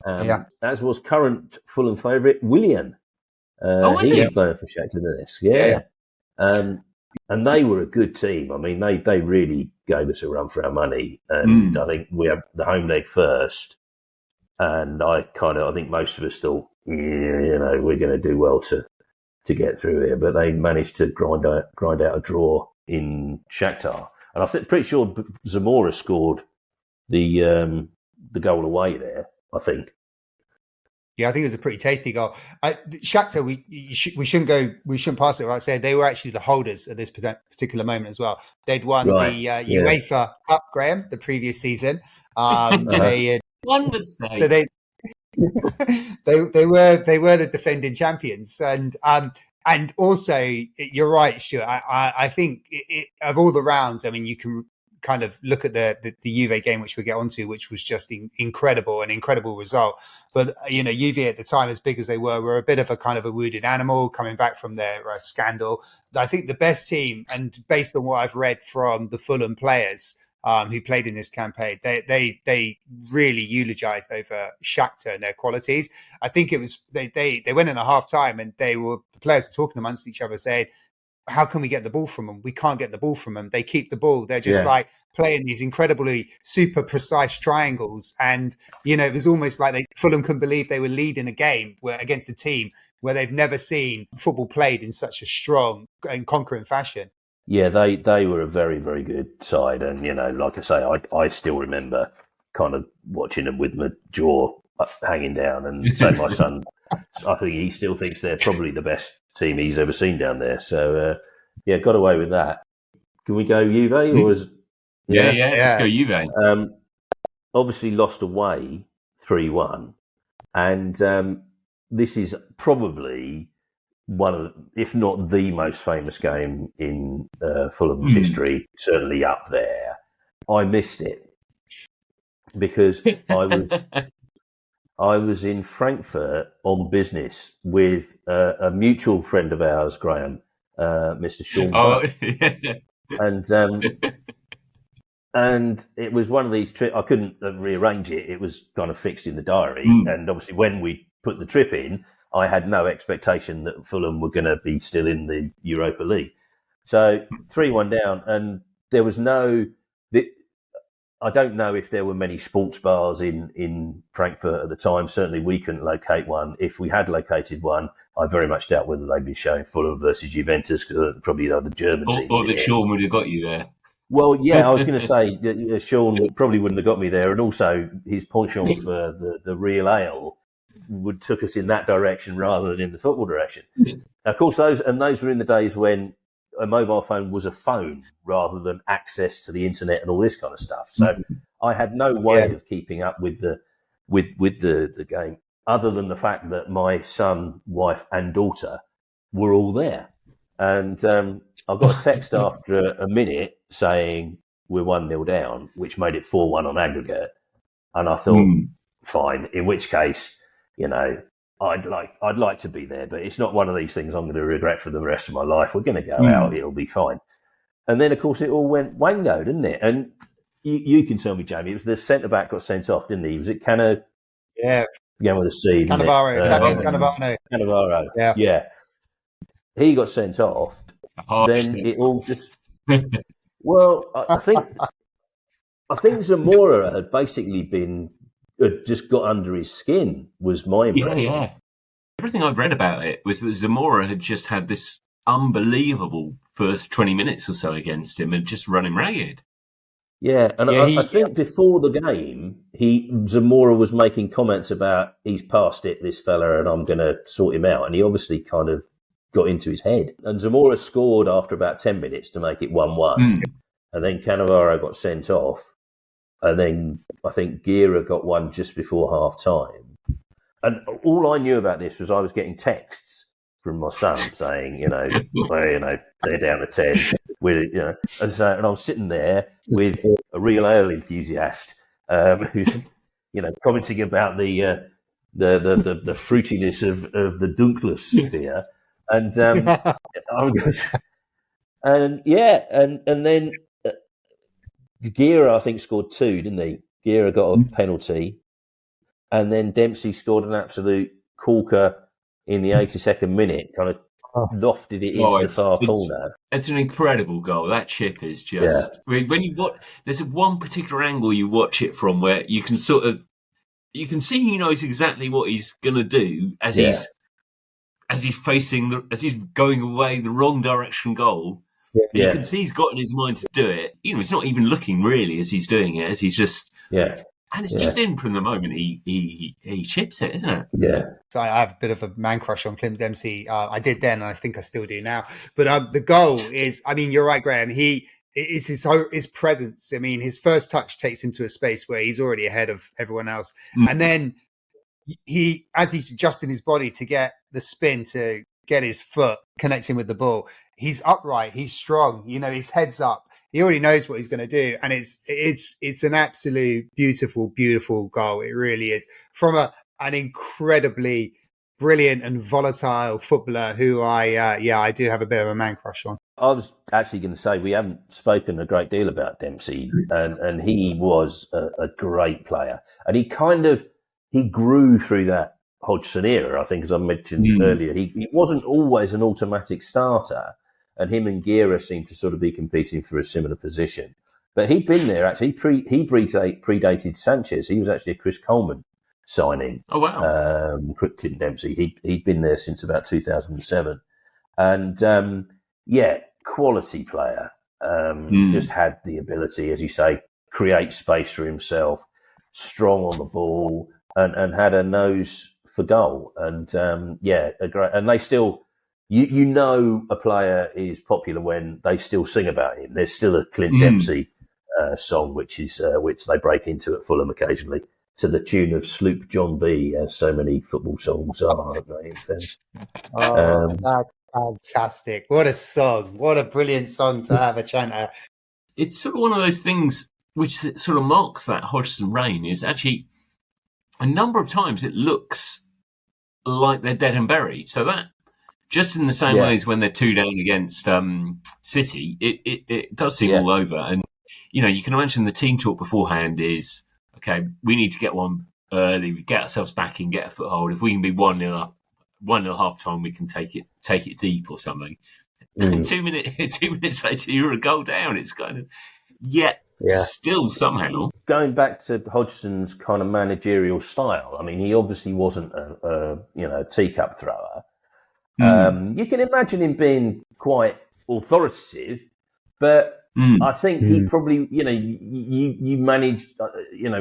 Donetsk, as was current Fulham favourite Willian. He was playing for Shakhtar Donetsk. Yeah. And they were a good team. I mean, they really gave us a run for our money. And I think we had the home leg first. And I think most of us thought, we're going to do well to get through here. But they managed to grind out a draw in Shakhtar. And I'm pretty sure Zamora scored the goal away there, I think. Yeah, I think it was a pretty tasty goal. Shakhtar, we shouldn't pass it. Right, I said they were actually the holders at this particular moment as well. They'd won the UEFA Cup, Graham, the previous season. They had one mistake. So they were the defending champions, and also you're right, Stuart. I think of all the rounds, I mean, you can kind of look at the Juve game, which we'll get onto, which was just an incredible result. But, Juve at the time, as big as they were a bit of a kind of a wounded animal coming back from their scandal. I think the best team, and based on what I've read from the Fulham players who played in this campaign, they really eulogized over Shakhtar and their qualities. I think it was, they went in at half time and the players were talking amongst each other saying, how can we get the ball from them? We can't get the ball from them. They keep the ball. They're just like playing these incredibly super precise triangles. And, it was almost like Fulham couldn't believe they were leading a game against a team where they've never seen football played in such a strong and conquering fashion. Yeah, they were a very, very good side. And, like I say, I still remember kind of watching them with my jaw hanging down. And so my son, I think he still thinks they're probably the best team he's ever seen down there. So, got away with that. Can we go Juve? Or let's go Juve. Obviously lost away 3-1. And this is probably one of, if not the most famous game in Fulham's history, certainly up there. I missed it because I was in Frankfurt on business with a mutual friend of ours, Graham, Mr. Sean. And it was one of these trips. I couldn't rearrange it. It was kind of fixed in the diary. And obviously when we put the trip in, I had no expectation that Fulham were going to be still in the Europa League. So 3-1 down, and there was I don't know if there were many sports bars in Frankfurt at the time. Certainly we couldn't locate one. If we had located one, I very much doubt whether they'd be showing Fulham versus Juventus, because probably the German teams. Or that Sean would have got you there. Well, yeah, I was going to say that Sean probably wouldn't have got me there, and also his penchant for the real ale would took us in that direction rather than in the football direction. Of course, those were in the days when a mobile phone was a phone rather than access to the internet and all this kind of stuff. So I had no way of keeping up with the game, other than the fact that my son, wife, and daughter were all there. And I got a text after a minute saying we're 1-0 down, which made it 4-1 on aggregate. And I thought, fine. In which case, I'd like to be there, but it's not one of these things I'm going to regret for the rest of my life. We're going to go out; it'll be fine. And then, of course, it all went wango, didn't it? And you can tell me, Jamie, it was the centre back got sent off, didn't he? Was it Cannavaro? Yeah, Again with a C. Cannavaro. Yeah. He got sent off. Then it all just. Well, I think Zamora had basically just got under his skin, was my impression. Yeah. Everything I've read about it was that Zamora had just had this unbelievable first 20 minutes or so against him and just run him ragged. Yeah, and I think before the game, Zamora was making comments about he's past it, this fella, and I'm going to sort him out. And he obviously kind of got into his head. And Zamora scored after about 10 minutes to make it 1-1. And then Cannavaro got sent off. And then I think Gera got one just before half time. And all I knew about this was I was getting texts from my son saying, they're down to 10. And I was sitting there with a real ale enthusiast who's, commenting about the fruitiness of the Dunkless beer. And and then Gera, I think, scored 2, didn't he? Gera got a penalty, and then Dempsey scored an absolute corker in the 82nd minute, kind of lofted it into the far corner. It's an incredible goal. That chip is just... Yeah. When you watch, there's one particular angle you watch it from where you can you can see he knows exactly what he's going to do as he's going away the wrong direction goal. You can see he's got in his mind to do it. He's not even looking really as he's doing it, as he's just... Yeah. And it's just in from the moment he chips it, isn't it? Yeah. So I have a bit of a man crush on Clint Dempsey. I did then, and I think I still do now. But the goal is, you're right, Graham. It's his presence. His first touch takes him to a space where he's already ahead of everyone else. And then as he's adjusting his body to get the spin to get his foot connecting with the ball, he's upright, he's strong, his head's up. He already knows what he's going to do. And it's an absolute beautiful, beautiful goal. It really is. From an incredibly brilliant and volatile footballer who I do have a bit of a man crush on. I was actually going to say, we haven't spoken a great deal about Dempsey, and he was a great player. And he grew through that Hodgson era, I think, as I mentioned earlier. He wasn't always an automatic starter, and him and Gera seemed to sort of be competing for a similar position. But he'd been there, actually. He predated Sanchez. He was actually a Chris Coleman signing. Oh, wow. Clint Dempsey. He'd been there since about 2007. And, quality player. Just had the ability, as you say, create space for himself, strong on the ball, and had a nose for goal. And, a great... And they still... a player is popular when they still sing about him. There's still a Clint Dempsey song, which they break into at Fulham occasionally, to the tune of Sloop John B, as so many football songs are. That's fantastic. What a song. What a brilliant song to have a chanter. It's sort of one of those things which sort of marks that Hodgson reign, is actually a number of times it looks like they're dead and buried. So that, just in the same way as when they're 2 down against City, it does seem all over. And, you can imagine the team talk beforehand is, okay, we need to get one early, we get ourselves back in, get a foothold. If we can be 1-0 up, 1-0 half time, we can take it deep or something. And 2 minutes later, you're a goal down. It's kind of, still somehow. Going back to Hodgson's kind of managerial style, I mean, he obviously wasn't a teacup thrower. You can imagine him being quite authoritative, but I think he probably, you manage,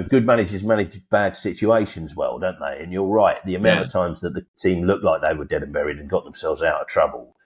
good managers manage bad situations well, don't they? And you're right, the amount of times that the team looked like they were dead and buried and got themselves out of trouble,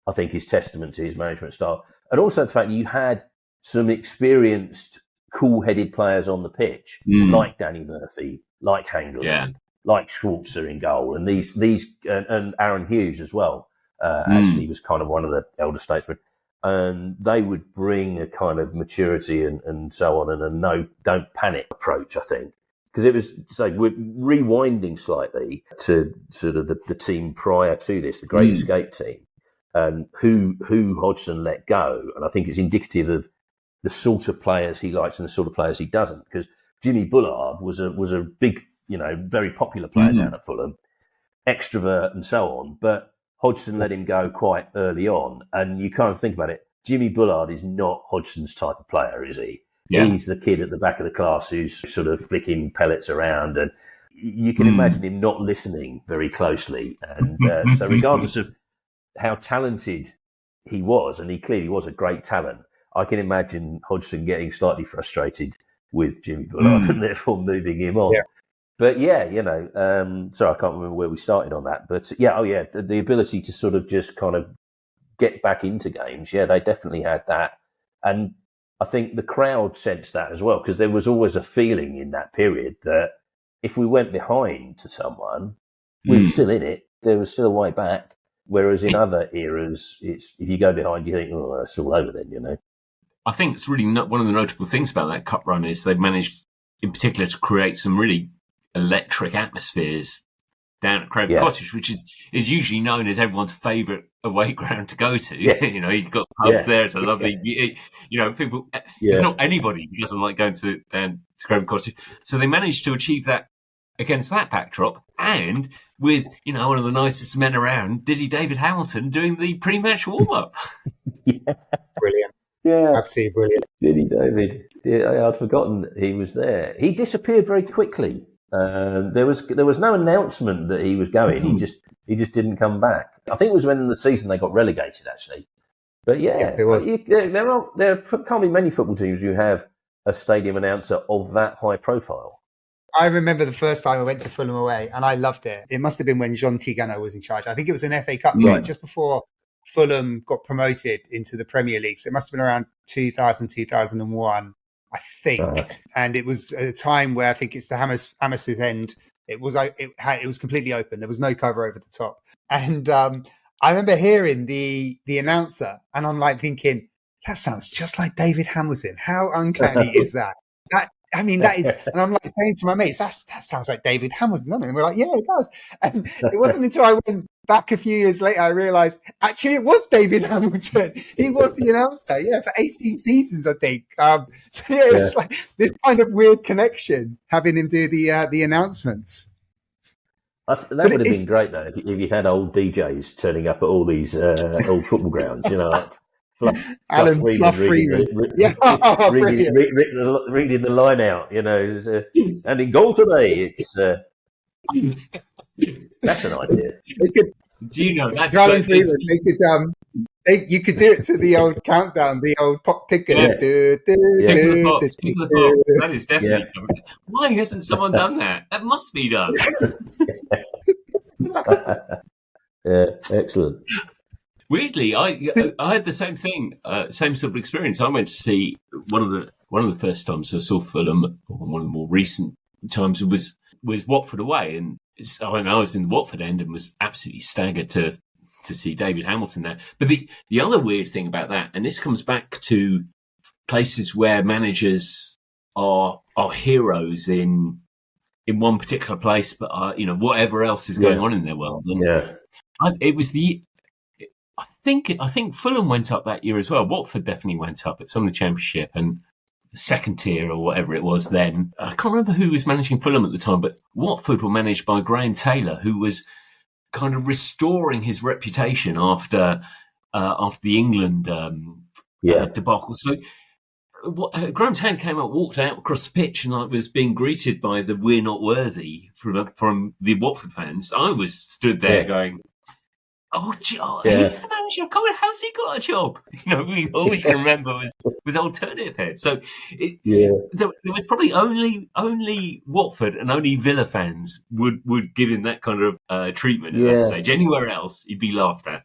I think is testament to his management style. And also the fact that you had some experienced, cool-headed players on the pitch, like Danny Murphy, like Hangeland, like Schwarzer in goal, and these and Aaron Hughes as well. Actually, was kind of one of the elder statesmen, and they would bring a kind of maturity and so on, and a no, don't panic approach. I think because it was we're rewinding slightly to sort of the team prior to this, the Great Escape team, and who Hodgson let go, and I think it's indicative of the sort of players he likes and the sort of players he doesn't. Because Jimmy Bullard was a big, very popular player down at Fulham, extrovert and so on, but Hodgson let him go quite early on. And you kind of think about it, Jimmy Bullard is not Hodgson's type of player, is he? Yeah. He's the kid at the back of the class who's sort of flicking pellets around, and you can imagine him not listening very closely. And so regardless of how talented he was, and he clearly was a great talent, I can imagine Hodgson getting slightly frustrated with Jimmy Bullard and therefore moving him on. Yeah. But sorry, I can't remember where we started on that. But the ability to sort of just kind of get back into games, they definitely had that. And I think the crowd sensed that as well, because there was always a feeling in that period that if we went behind to someone, we were still in it. There was still a way back. Whereas in other eras, it's if you go behind, you think, oh, it's all over then, I think it's really one of the notable things about that cup run is they've managed, in particular, to create some really electric atmospheres down at Craven Cottage, which is usually known as everyone's favourite away ground to go to. Yes. You've got pubs there. It's a lovely, people. There's not anybody who doesn't like going down to Craven Cottage. So they managed to achieve that against that backdrop, and with one of the nicest men around, David Hamilton, doing the pre-match warm-up. Brilliant. Yeah, absolutely brilliant. Diddy David. Yeah, I'd forgotten he was there. He disappeared very quickly. There was no announcement that he was going. He just didn't come back. I think it was when the season they got relegated, actually. But it was. There can't be many football teams who have a stadium announcer of that high profile. I remember the first time I went to Fulham away, and I loved it. It must have been when Jean Tigana was in charge. I think it was an FA Cup game just before Fulham got promoted into the Premier League. So it must have been around 2000, 2001, I think. And it was at a time where I think it's the Hammersmith end. It was completely open. There was no cover over the top. And I remember hearing the announcer, and I'm like thinking, that sounds just like David Hamilton. How uncanny is that? That is, and I'm like saying to my mates, that sounds like David Hamilton, doesn't it? And we're like, yeah, it does. And it wasn't until I went back a few years later, I realised actually it was David Hamilton. He was the announcer, for 18 seasons, I think. It was like this kind of weird connection, having him do the announcements. That would have been great though if you had old DJs turning up at all these old football grounds, Alan Fluff Freeman. Reading the line out, and in goal today, it's that's an idea. Do you know that's Alan Freeman? You could do it to the old countdown, the old pop pickers. That is definitely. Why hasn't someone done that? That must be done. Excellent. Weirdly, I had the same thing, same sort of experience. I went to see one of the first times I saw Fulham, or one of the more recent times, was Watford away, and I was in the Watford end and was absolutely staggered to see David Hamilton there. But the other weird thing about that, and this comes back to places where managers are heroes in one particular place, but whatever else is going on in their world. And it was I think Fulham went up that year as well. Watford definitely went up. It's on the Championship and the second tier or whatever it was then. I can't remember who was managing Fulham at the time, but Watford were managed by Graham Taylor, who was kind of restoring his reputation after the England debacle. So Graham Taylor came up, walked out across the pitch, and I was being greeted by the "We're not worthy" from the Watford fans. I was stood there going, "Oh, he's the manager. Come on, how's he got a job?" All we can remember was alternative head. So there was probably only Watford and only Villa fans would give him that kind of treatment at that stage. Anywhere else, he'd be laughed at.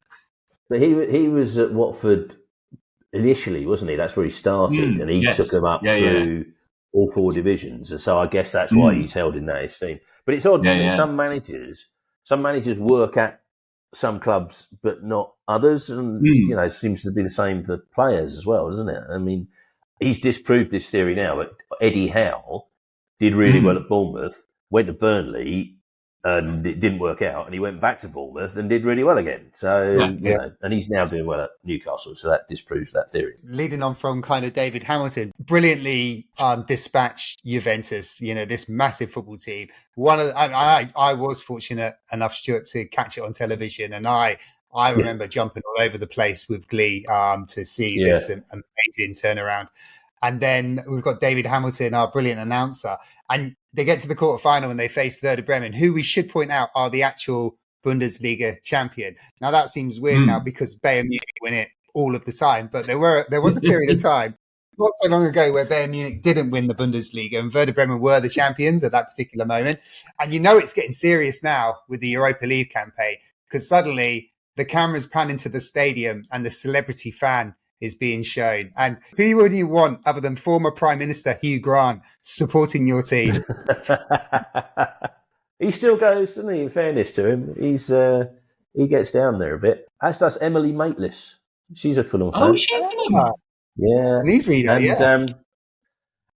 But he was at Watford initially, wasn't he? That's where he started, and he took them up through all 4 divisions. And so I guess that's why he's held in that esteem. But it's odd, isn't it? Some managers work at some clubs, but not others, and it seems to be the same for players as well, doesn't it? I mean, he's disproved this theory now. But Eddie Howe did really well at Bournemouth, went to Burnley, and it didn't work out, and he went back to Bournemouth and did really well again. So, and he's now doing well at Newcastle, so that disproves that theory. Leading on from kind of David Hamilton, brilliantly dispatched Juventus, this massive football team. I was fortunate enough, Stuart, to catch it on television, and I remember jumping all over the place with glee to see this amazing turnaround. And then we've got David Hamilton, our brilliant announcer, and they get to the quarterfinal and they face Werder Bremen, who we should point out are the actual Bundesliga champion. Now that seems weird now because Bayern Munich win it all of the time, but there was a period of time not so long ago where Bayern Munich didn't win the Bundesliga and Werder Bremen were the champions at that particular moment. And it's getting serious now with the Europa League campaign because suddenly the cameras pan into the stadium and the celebrity fan is being shown. And who would you want other than former Prime Minister Hugh Grant supporting your team? He still goes, doesn't he? In fairness to him, he gets down there a bit. As does Emily Maitlis. She's a Fulham fan. Oh, she's a Fulham. Yeah,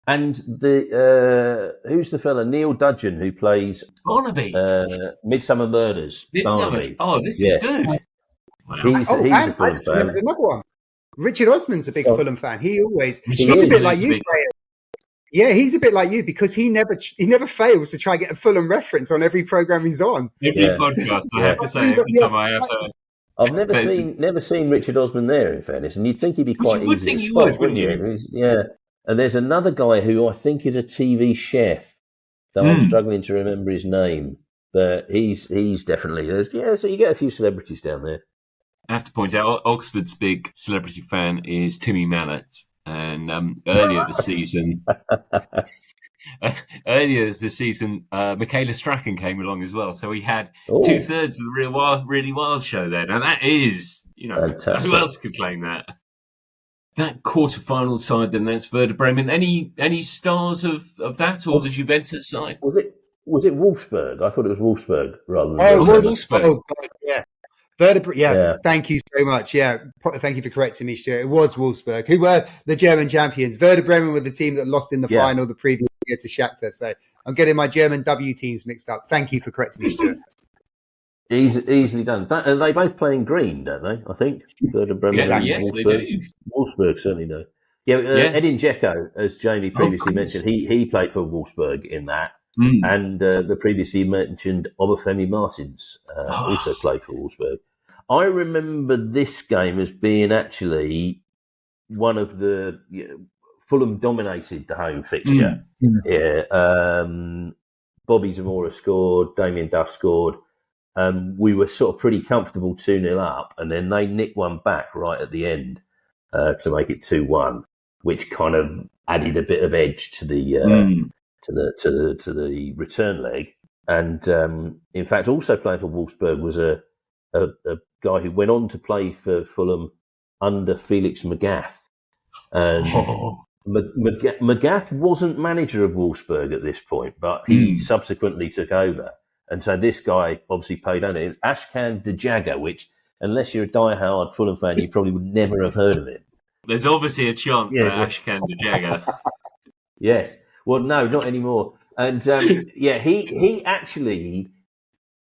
and the who's the fella? Neil Dudgeon, who plays Barnaby. Midsummer Murders. Barnaby. Oh, this is good. Wow. He's a Fulham fan. Another one. Richard Osman's a big Fulham fan. He's a bit like you, Graham. Yeah, he's a bit like you because he never fails to try and get a Fulham reference on every program he's on. Every podcast, I have to say, every time I have I've never seen Richard Osman there, in fairness, and you'd think he'd be quite easy to spot, wouldn't you? Yeah. And there's another guy who I think is a TV chef, though I'm struggling to remember his name. But he's definitely so you get a few celebrities down there. I have to point out, Oxford's big celebrity fan is Timmy Mallet, and earlier this season, Michaela Strachan came along as well. So we had 2/3 of the Really Wild show there. Now that is, fantastic. Who else could claim that? That quarter-final side, then that's Werder Bremen. Any stars of that, or the Juventus side? Was it Wolfsburg? I thought it was Wolfsburg rather than. Oh, was it Wolfsburg? Oh, God, yeah. Thank you so much. Yeah, thank you for correcting me, Stuart. It was Wolfsburg, who were the German champions. Werder Bremen were the team that lost in the final the previous year to Shakhtar. So I'm getting my German W teams mixed up. Thank you for correcting me, Stuart. Easily done. And they both play in green, don't they? I think. Werder Bremen. Yes, they do. Wolfsburg certainly do. Edin Dzeko, as Jamie previously mentioned, he played for Wolfsburg in that. And the previously mentioned Obafemi Martins also played for Wolfsburg. I remember this game as being actually one of the Fulham dominated the home fixture. Bobby Zamora scored, Damien Duff scored. We were sort of pretty comfortable 2-0 up, and then they nicked one back right at the end to make it 2-1, which kind of added a bit of edge to the to the return leg. And in fact, also playing for Wolfsburg was a guy who went on to play for Fulham under Felix Magath. And Magath wasn't manager of Wolfsburg at this point, but he subsequently took over. And so this guy obviously paid on it. Ashkan Djaga, which, unless you're a die-hard Fulham fan, you probably would never have heard of him. There's obviously a chance for Ashkan Djaga. Yes. Well, no, not anymore. And he actually,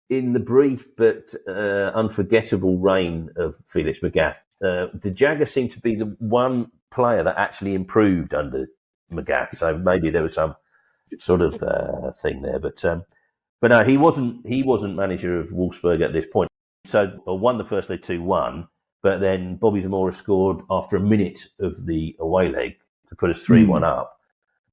in the brief but unforgettable reign of Felix Magath, Djaga seemed to be the one player that actually improved under Magath. So maybe there was some sort of thing there, but no, he wasn't manager of Wolfsburg at this point. So I won the first leg 2-1, but then Bobby Zamora scored after a minute of the away leg to put us 3-1 up.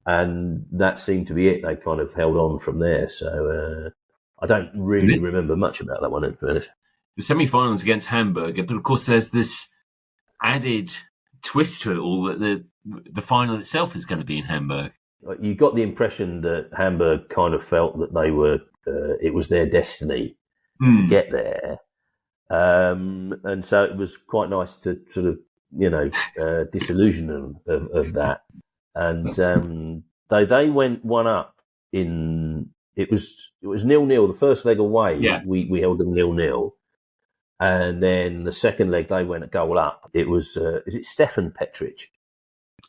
And that seemed to be it. They kind of held on from there. So I don't really remember much about that one, to be honest. The semi-finals against Hamburg, but of course there's this added twist to it all that the final itself is going to be in Hamburg. You got the impression that Hamburg kind of felt that they were, it was their destiny to get there. And so it was quite nice to sort of, disillusion them of that. And they went 1-1 in, it was 0-0 the first leg away. Yeah. We held them 0-0. And then the second leg, they went a goal up. It was, is it Stefan Petric?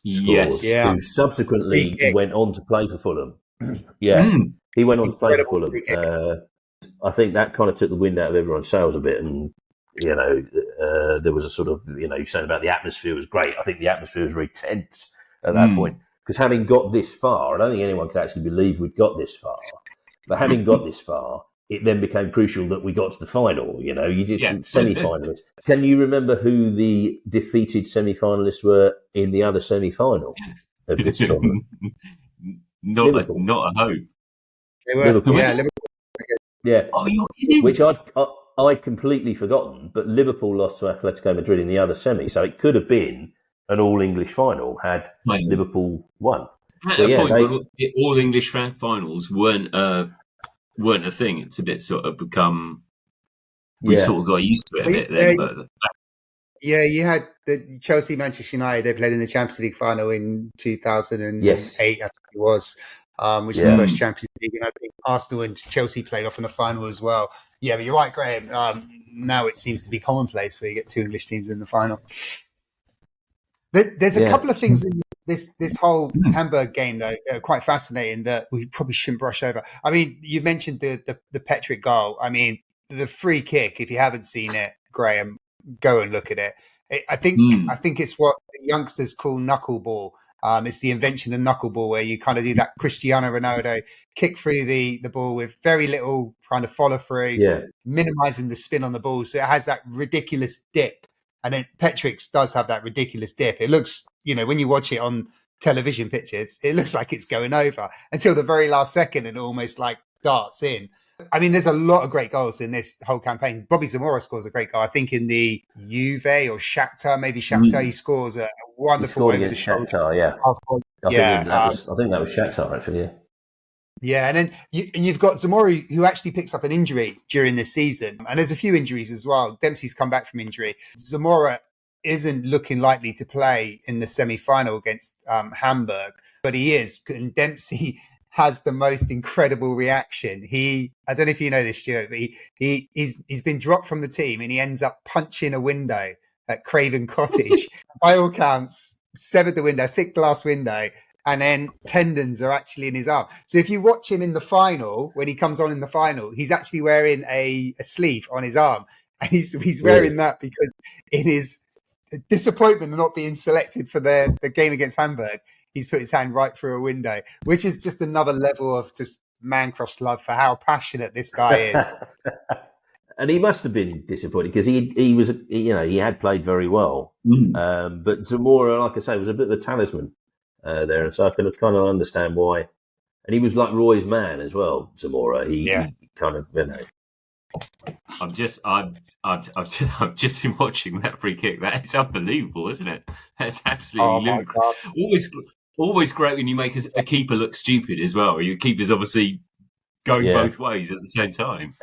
Yes. Yeah. Who subsequently went on to play for Fulham. Yeah. He went on to play for Fulham. I think that kind of took the wind out of everyone's sails a bit. And, there was a sort of, you're saying about the atmosphere was great. I think the atmosphere was very tense at that point. Because having got this far, I don't think anyone could actually believe we'd got this far. But having got this far, it then became crucial that we got to the final. You did semi-finalists. Can you remember who the defeated semi-finalists were in the other semi-final of this tournament? Not a hope. They were, Liverpool. Liverpool. Yeah. Oh, you're kidding? Which I'd completely forgotten, but Liverpool lost to Atletico Madrid in the other semi, so it could have been an all-English final had Liverpool won. At a point, all English finals weren't a thing. It's a bit sort of become. We sort of got used to it a bit then. But you had the Chelsea Manchester United. They played in the Champions League final in 2008. Yes. I think it was, which is the first Champions League, and I think Arsenal and Chelsea played off in the final as well. Yeah, but you're right, Graham. Now it seems to be commonplace where you get two English teams in the final. There's a couple of things in this whole Hamburg game, though, quite fascinating that we probably shouldn't brush over. I mean, you mentioned the Petric goal. I mean, the free kick. If you haven't seen it, Graham, go and look at it. I think it's what youngsters call knuckleball. It's the invention of knuckleball, where you kind of do that Cristiano Ronaldo kick through the ball with very little kind of follow through, minimizing the spin on the ball, so it has that ridiculous dip. And Petric's does have that ridiculous dip. It looks, when you watch it on television pictures, it looks like it's going over until the very last second and it almost like darts in. I mean, there's a lot of great goals in this whole campaign. Bobby Zamora scores a great goal. I think in the Juve or Shakhtar, he scores a wonderful over the shoulder. Shakhtar, I think that was Shakhtar, actually, yeah. Yeah, and then you've got Zamora, who actually picks up an injury during this season. And there's a few injuries as well. Dempsey's come back from injury. Zamora isn't looking likely to play in the semi-final against Hamburg, but he is. And Dempsey has the most incredible reaction. I don't know if you know this, Stuart, but he's been dropped from the team and he ends up punching a window at Craven Cottage. By all counts, severed the window, thick glass window, and then tendons are actually in his arm. So if you watch him in the final, when he comes on in the final, he's actually wearing a sleeve on his arm. And he's wearing that because in his disappointment of not being selected for the game against Hamburg, he's put his hand right through a window, which is just another level of just man-crush love for how passionate this guy is. And he must have been disappointed because he had played very well. But Zamora, like I say, was a bit of a talisman there. And so I can kind of understand why. And he was like Roy's man as well, Zamora. He kind of, I've just been watching that free kick. That is unbelievable, isn't it? That's absolutely ludicrous. Always great when you make a keeper look stupid as well. Your keeper's obviously going both ways at the same time.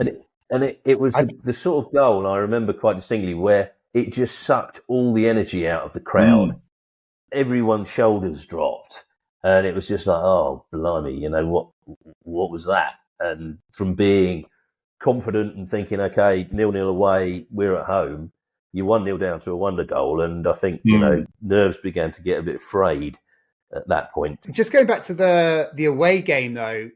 And it was the sort of goal I remember quite distinctly where it just sucked all the energy out of the crowd. Everyone's shoulders dropped, and it was just like, oh, blimey, what was that? And from being confident and thinking, okay, 0-0 away, we're at home, you 1-0 down to a wonder goal, and I think nerves began to get a bit frayed at that point. Just going back to the away game though,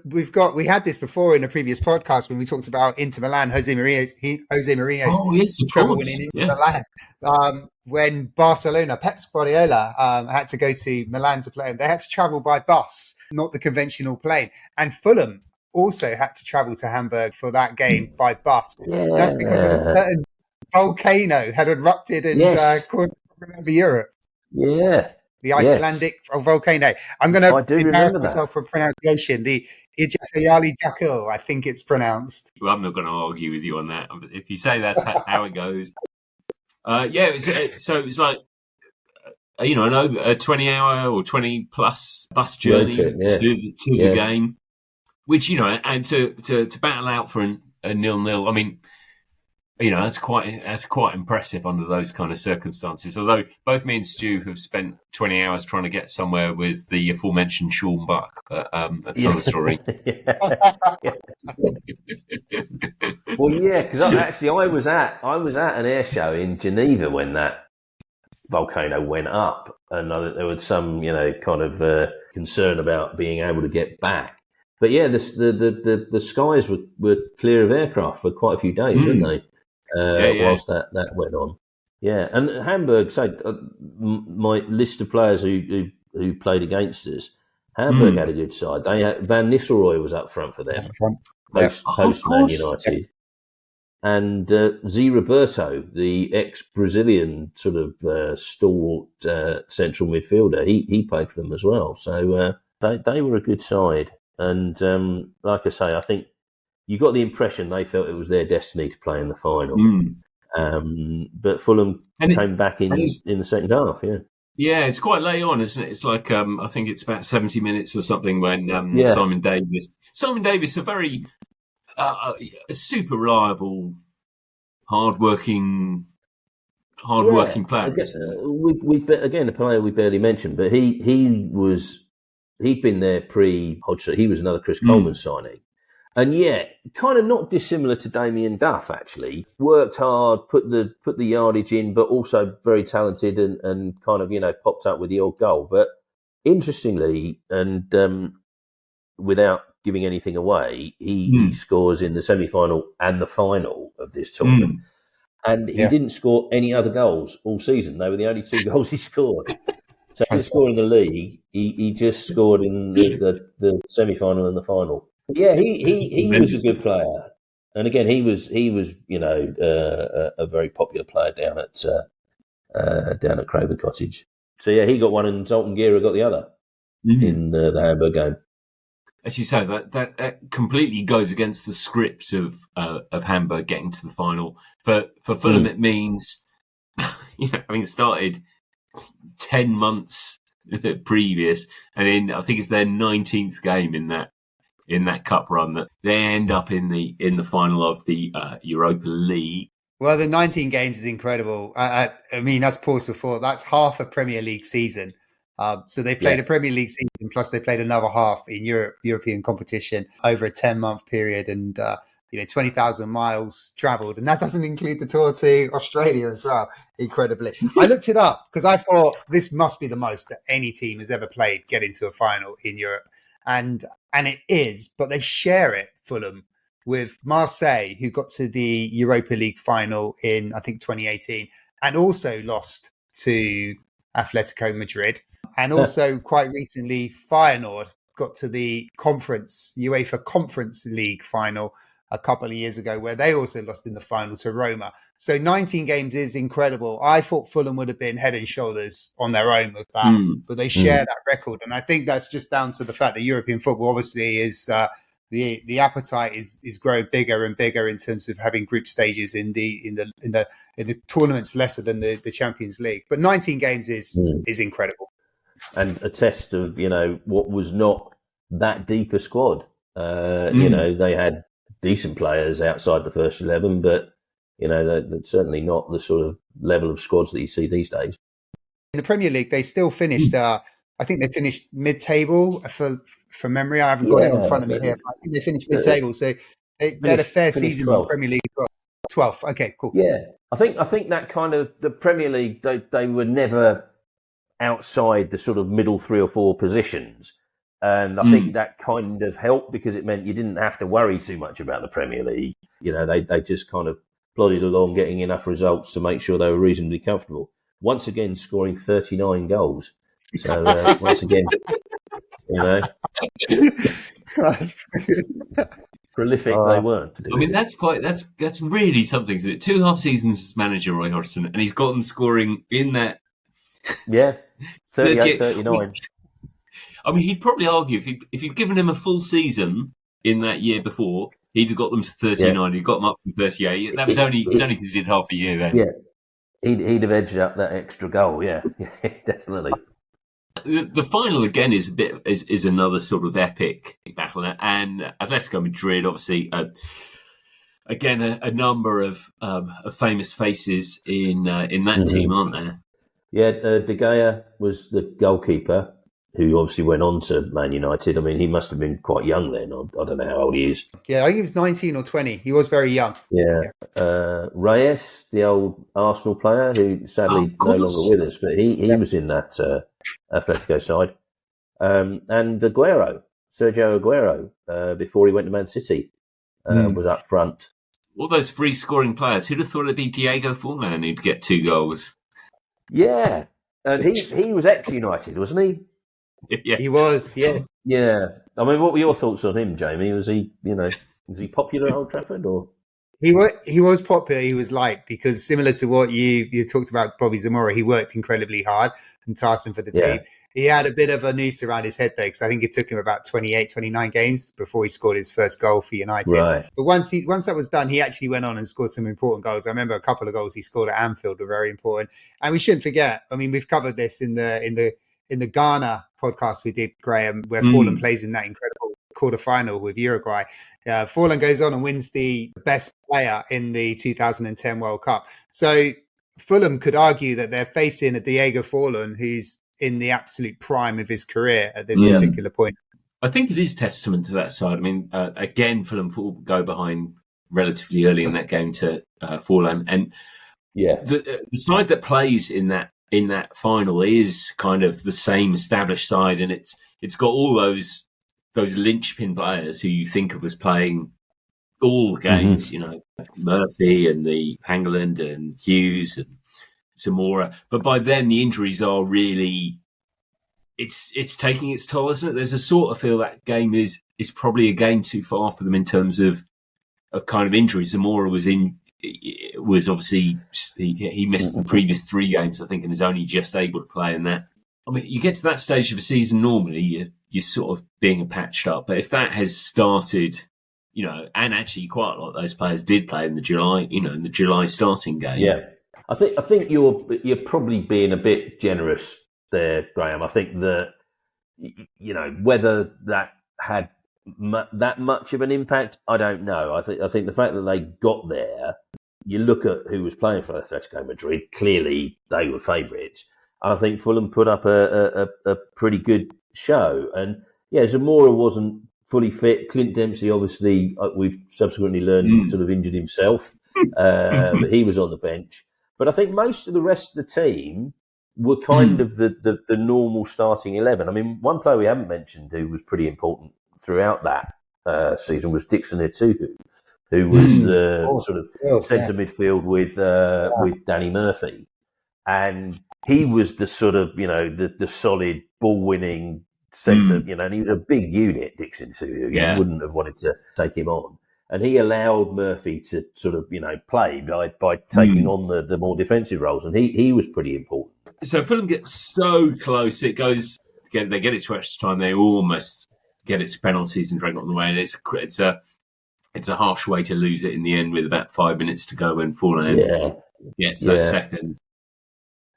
we had this before in a previous podcast when we talked about Inter Milan, Jose Mourinho's trouble winning Inter Milan. When Barcelona, Pep Guardiola had to go to Milan to play, they had to travel by bus, not the conventional plane. And Fulham also had to travel to Hamburg for that game by bus. Yeah. That's because of a certain volcano had erupted and caused a problem over Europe. Yeah. The Icelandic volcano. I'm going I to do embarrass remember myself for pronunciation. The Ijafayali Jakul, I think it's pronounced. Well, I'm not going to argue with you on that. If you say that's how it goes. So it was like, a 20-hour or 20-plus bus journey trip, to the game, which, and to battle out for a 0-0. I mean, that's quite impressive under those kind of circumstances. Although both me and Stu have spent 20 hours trying to get somewhere with the aforementioned Sean Buck, but that's another story. Well, yeah, because I was at an air show in Geneva when that volcano went up, and there was some kind of concern about being able to get back. But yeah, the skies were clear of aircraft for quite a few days, weren't they? Whilst that went on. Yeah, and Hamburg, my list of players who played against us, Hamburg had a good side. They had, Van Nistelrooy was up front for them, post Man United. And Zé Roberto, the ex-Brazilian sort of stalwart central midfielder, he played for them as well. So they were a good side. And like I say, I think you got the impression they felt it was their destiny to play in the final. But Fulham came back in the second half, Yeah, it's quite late on, isn't it? It's like, I think it's about 70 minutes or something when Simon Davis, a very... a super reliable, hardworking player. I guess, a player we barely mentioned, but he'd been there pre-Hodgson. He was another Chris Coleman signing, and kind of not dissimilar to Damien Duff. Actually, worked hard, put the yardage in, but also very talented and kind of popped up with the odd goal. But interestingly, and without giving anything away, he scores in the semi-final and the final of this tournament. And he didn't score any other goals all season. They were the only 2 goals he scored. So he didn't score in the league. He just scored in the semi-final and the final. Yeah, he was a good player. And again, he was a very popular player down at Craven Cottage. So yeah, he got one and Zoltán Gera got the other in the Hamburg game. As you say, that completely goes against the script of Hamburg getting to the final. For Fulham, it means, having started 10 months previous, and I think it's their 19th game in that cup run, that they end up in the final of the Europa League. Well, the 19 games is incredible. I mean, as paused before, that's half a Premier League season. So they played a Premier League season, plus they played another half in European competition over a 10-month period, and 20,000 miles travelled, and that doesn't include the tour to Australia as well. Incredibly, I looked it up because I thought this must be the most that any team has ever played get into a final in Europe, and it is. But they share it, Fulham, with Marseille, who got to the Europa League final in I think 2018, and also lost to Atletico Madrid. And also, quite recently, Feyenoord got to the UEFA Conference League final a couple of years ago, where they also lost in the final to Roma. So 19 games is incredible. I thought Fulham would have been head and shoulders on their own with that, but they share that record. And I think that's just down to the fact that European football obviously is the appetite is growing bigger and bigger in terms of having group stages in the tournaments lesser than the Champions League. But 19 games is incredible. And a test of, what was not that deep a squad. They had decent players outside the first 11, but, they're certainly not the sort of level of squads that you see these days. In the Premier League, they still finished, I think they finished mid-table for memory. I haven't got it in front of me here, but I think they finished mid-table. So they had a fair season 12th. In the Premier League. 12th. Okay, cool. Yeah. I think that kind of, the Premier League, they were never outside the sort of middle 3 or 4 positions. And I think that kind of helped because it meant you didn't have to worry too much about the Premier League. They just kind of plodded along, getting enough results to make sure they were reasonably comfortable. Once again, scoring 39 goals. So once again, prolific they weren't. I mean, that's really something, isn't it? 2.5 seasons as manager, Roy Hodgson, and he's got them scoring in that Yeah, 38, 38. 39. I mean, he'd probably argue if he'd given him a full season in that year before, he'd have got them to 39. He'd got them up from 38. That was only because he did half a year then. Yeah, he'd have edged up that extra goal. Yeah, definitely. The final again is another sort of epic battle, and Atletico Madrid obviously again a number of famous faces in that team, aren't there? Yeah, De Gea was the goalkeeper, who obviously went on to Man United. I mean, he must have been quite young then. I don't know how old he is. Yeah, I think he was 19 or 20. He was very young. Yeah. Reyes, the old Arsenal player, who sadly no longer with us, but he was in that Atletico side. And Sergio Aguero, before he went to Man City, was up front. All those free scoring players. Who'd have thought it'd be Diego Forlan who'd get 2 goals? Yeah. And he was ex-United, wasn't he? Yeah. He was, yeah. Yeah. I mean, what were your thoughts on him, Jamie? Was he popular at Old Trafford, or? He was popular. He was liked because, similar to what you talked about, Bobby Zamora, he worked incredibly hard and tasked him for the team. He had a bit of a noose around his head, though, because I think it took him about 28, 29 games before he scored his first goal for United. Right. But once that was done, he actually went on and scored some important goals. I remember a couple of goals he scored at Anfield were very important. And we shouldn't forget, I mean, we've covered this in the Ghana podcast we did, Graham, where Forlan plays in that incredible quarterfinal with Uruguay. Forlan goes on and wins the best player in the 2010 World Cup. So Fulham could argue that they're facing a Diego Forlan who's in the absolute prime of his career at this particular point. I think it is testament to that side. I mean, again, Fulham will go behind relatively early in that game to Forlan, and the side that plays in that final is kind of the same established side, and it's got all those linchpin players who you think of as playing all the games, you know, Murphy and the Hangeland and Hughes and Zamora. But by then the injuries are really, it's taking its toll, isn't it? There's a sort of feel that game is probably a game too far for them in terms of kind of injuries. Zamora was obviously, he missed the previous 3 games, I think, and is only just able to play in that. I mean, you get to that stage of a season normally, you're sort of being patched up. But if that has started, you know, and actually quite a lot of those players did play in the July starting game. Yeah, I think you're probably being a bit generous there, Graham. I think that, you know, whether that had that much of an impact, I don't know. I think the fact that they got there, you look at who was playing for Atletico Madrid, clearly they were favourites. I think Fulham put up a pretty good show. And yeah, Zamora wasn't fully fit. Clint Dempsey, obviously, we've subsequently learned sort of injured himself. But he was on the bench. But I think most of the rest of the team were kind of the normal starting 11. I mean, one player we haven't mentioned who was pretty important throughout that season was Dixon Etuhu, who was the sort of centre midfield with Danny Murphy. And he was the sort of, you know, the solid ball-winning centre, you know, and he was a big unit, Dixon Etuhu. You wouldn't have wanted to take him on. And he allowed Murphy to sort of, you know, play by taking on the more defensive roles. And he was pretty important. So Fulham gets so close, they get it to extra time, they almost get it to penalties and drag it on the way. And it's a harsh way to lose it in the end with about 5 minutes to go when Forlan gets that second.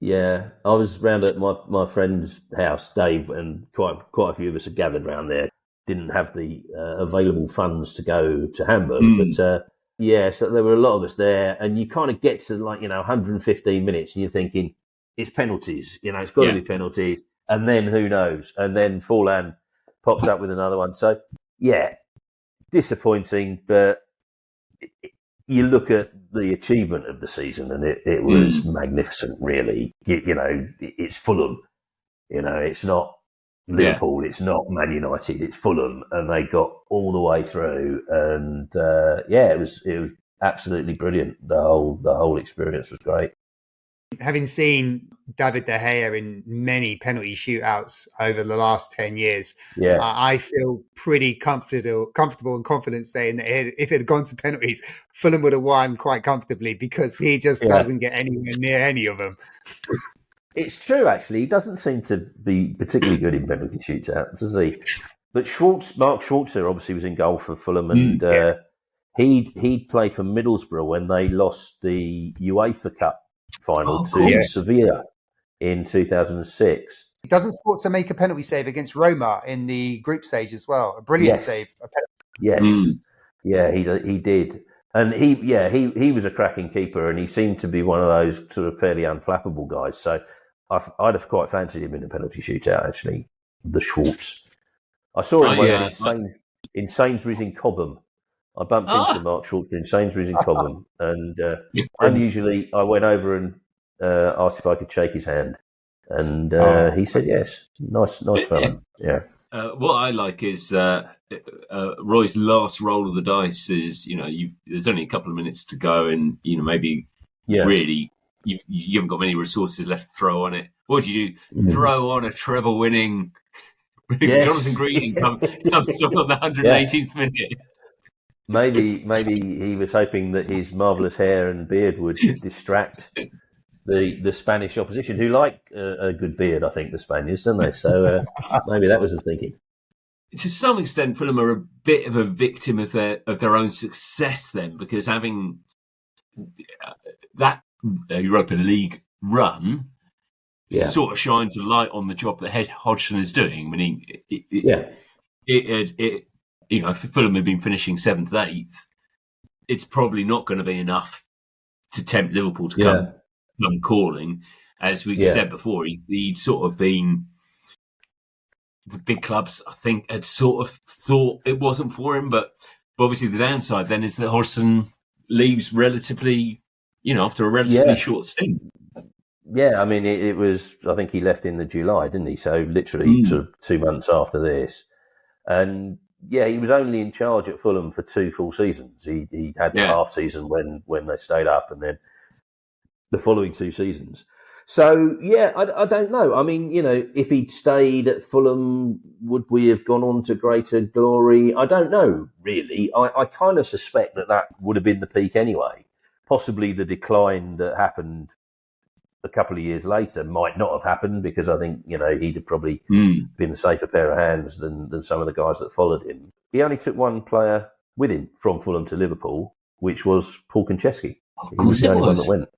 Yeah, I was round at my friend's house, Dave, and quite a few of us are gathered round there. Didn't have the available funds to go to Hamburg, but so there were a lot of us there, and you kind of get to 115 minutes, and you're thinking it's penalties, you know, it's got to be penalties, and then who knows, and then Forlan pops up with another one. So yeah, disappointing, but you look at the achievement of the season, and it was magnificent, really. You know, it's Fulham. You know, it's not Liverpool, it's not Man United, it's Fulham, and they got all the way through. And it was absolutely brilliant. The whole experience was great. Having seen David De Gea in many penalty shootouts over the last 10 years, I feel pretty comfortable and confident saying that if it had gone to penalties, Fulham would have won quite comfortably because he just doesn't get anywhere near any of them. It's true, actually. He doesn't seem to be particularly good in penalty shootouts, does he? But Mark Schwarzer obviously was in goal for Fulham, and he played for Middlesbrough when they lost the UEFA Cup final to Sevilla in 2006. Doesn't Schwarzer make a penalty save against Roma in the group stage as well? A brilliant save. Yeah, he did. And he was a cracking keeper, and he seemed to be one of those sort of fairly unflappable guys. So I'd have quite fancied him in a penalty shootout, actually, the Schwartz. I saw him in Sainsbury's in Cobham. I bumped into Mark Schwartz in Sainsbury's in Cobham, and unusually I went over and asked if I could shake his hand, and he said yes. Nice fella. Yeah. What I like is Roy's last roll of the dice is, there's only a couple of minutes to go, and maybe really you haven't got many resources left to throw on it. What do you do? Throw on a treble winning Jonathan Green comes on the 118th minute. Maybe he was hoping that his marvellous hair and beard would distract the Spanish opposition, who like a good beard, I think, the Spaniards, don't they? So maybe that was the thinking. To some extent, Fulham are a bit of a victim of their own success then, because having that Europa League run sort of shines a light on the job that Hodgson is doing. I mean, if Fulham had been finishing 7th, 8th, it's probably not going to be enough to tempt Liverpool to come calling. As we said before, he'd sort of been... The big clubs, I think, had sort of thought it wasn't for him, but obviously the downside then is that Hodgson leaves relatively, after a relatively short stint. Yeah, I mean, it was, I think he left in the July, didn't he? So literally sort of 2 months after this. And he was only in charge at Fulham for 2 full seasons. He had the half season when they stayed up, and then the following 2 seasons. So, I don't know. I mean, if he'd stayed at Fulham, would we have gone on to greater glory? I don't know, really. I kind of suspect that would have been the peak anyway. Possibly the decline that happened a couple of years later might not have happened, because I think, he'd have probably been a safer pair of hands than some of the guys that followed him. He only took one player with him from Fulham to Liverpool, which was Paul Konchesky. Of course it was. The only one that went.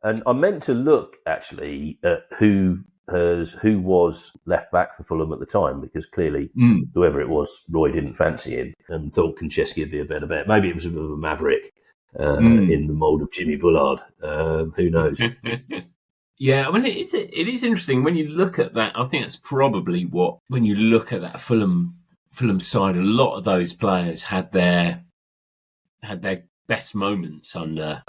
And I meant to look, actually, at who was left back for Fulham at the time, because clearly whoever it was, Roy didn't fancy him and thought Konchesky would be a better bet. Maybe it was a bit of a maverick in the mould of Jimmy Bullard. Who knows? Yeah, I mean, it is interesting when you look at that. I think that's probably when you look at that Fulham side, a lot of those players had their best moments under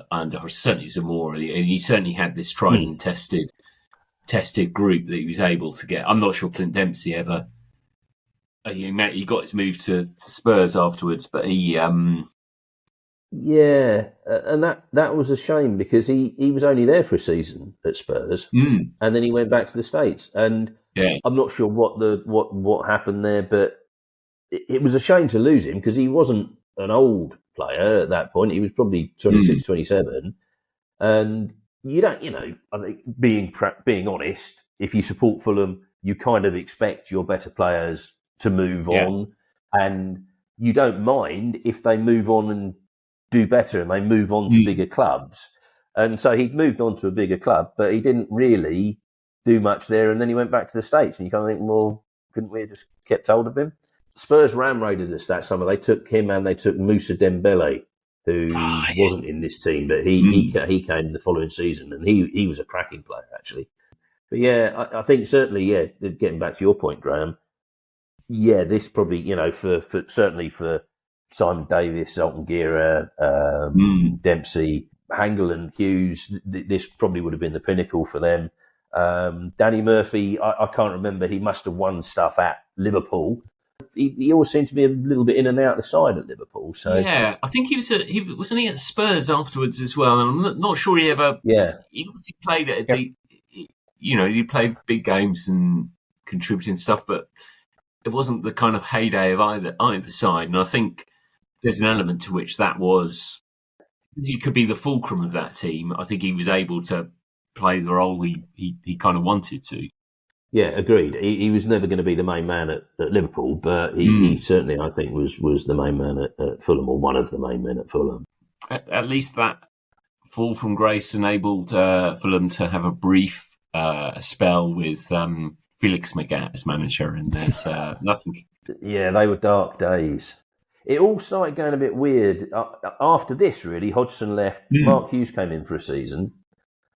certainly Zamora, and he certainly had this tried and tested group that he was able to get. I'm not sure Clint Dempsey ever. He got his move to Spurs afterwards, but he. And that was a shame, because he was only there for a season at Spurs, and then he went back to the States. And I'm not sure what happened there, but it was a shame to lose him, because he wasn't an old player at that point. He was probably 26, 27. And you don't, I think being honest, if you support Fulham, you kind of expect your better players to move on, and you don't mind if they move on and do better and they move on to bigger clubs. And so he'd moved on to a bigger club, but he didn't really do much there. And then he went back to the States, and you kind of think, well, couldn't we have just kept hold of him? Spurs ramroded us that summer. They took him and they took Moussa Dembele, who wasn't in this team, but he came the following season, and he was a cracking player, actually. But I think certainly, getting back to your point, Graham, this probably, for certainly for Simon Davis, Zoltán, Gera, Dempsey, Hangle and Hughes, this probably would have been the pinnacle for them. Danny Murphy, I can't remember. He must have won stuff at Liverpool. He always seemed to be a little bit in and out the side at Liverpool. So I think he wasn't at Spurs afterwards as well. And I'm not sure he ever. Yeah, he obviously played at he played big games and contributing stuff, but it wasn't the kind of heyday of either side. And I think there's an element to which that was. He could be the fulcrum of that team. I think he was able to play the role he kind of wanted to. Yeah, agreed. He was never going to be the main man at Liverpool, but he certainly, I think, was the main man at Fulham, or one of the main men at Fulham. At least that fall from grace enabled Fulham to have a brief spell with Felix Magath as manager, and there's nothing. Yeah, they were dark days. It all started going a bit weird after this, really. Hodgson left, Mark Hughes came in for a season,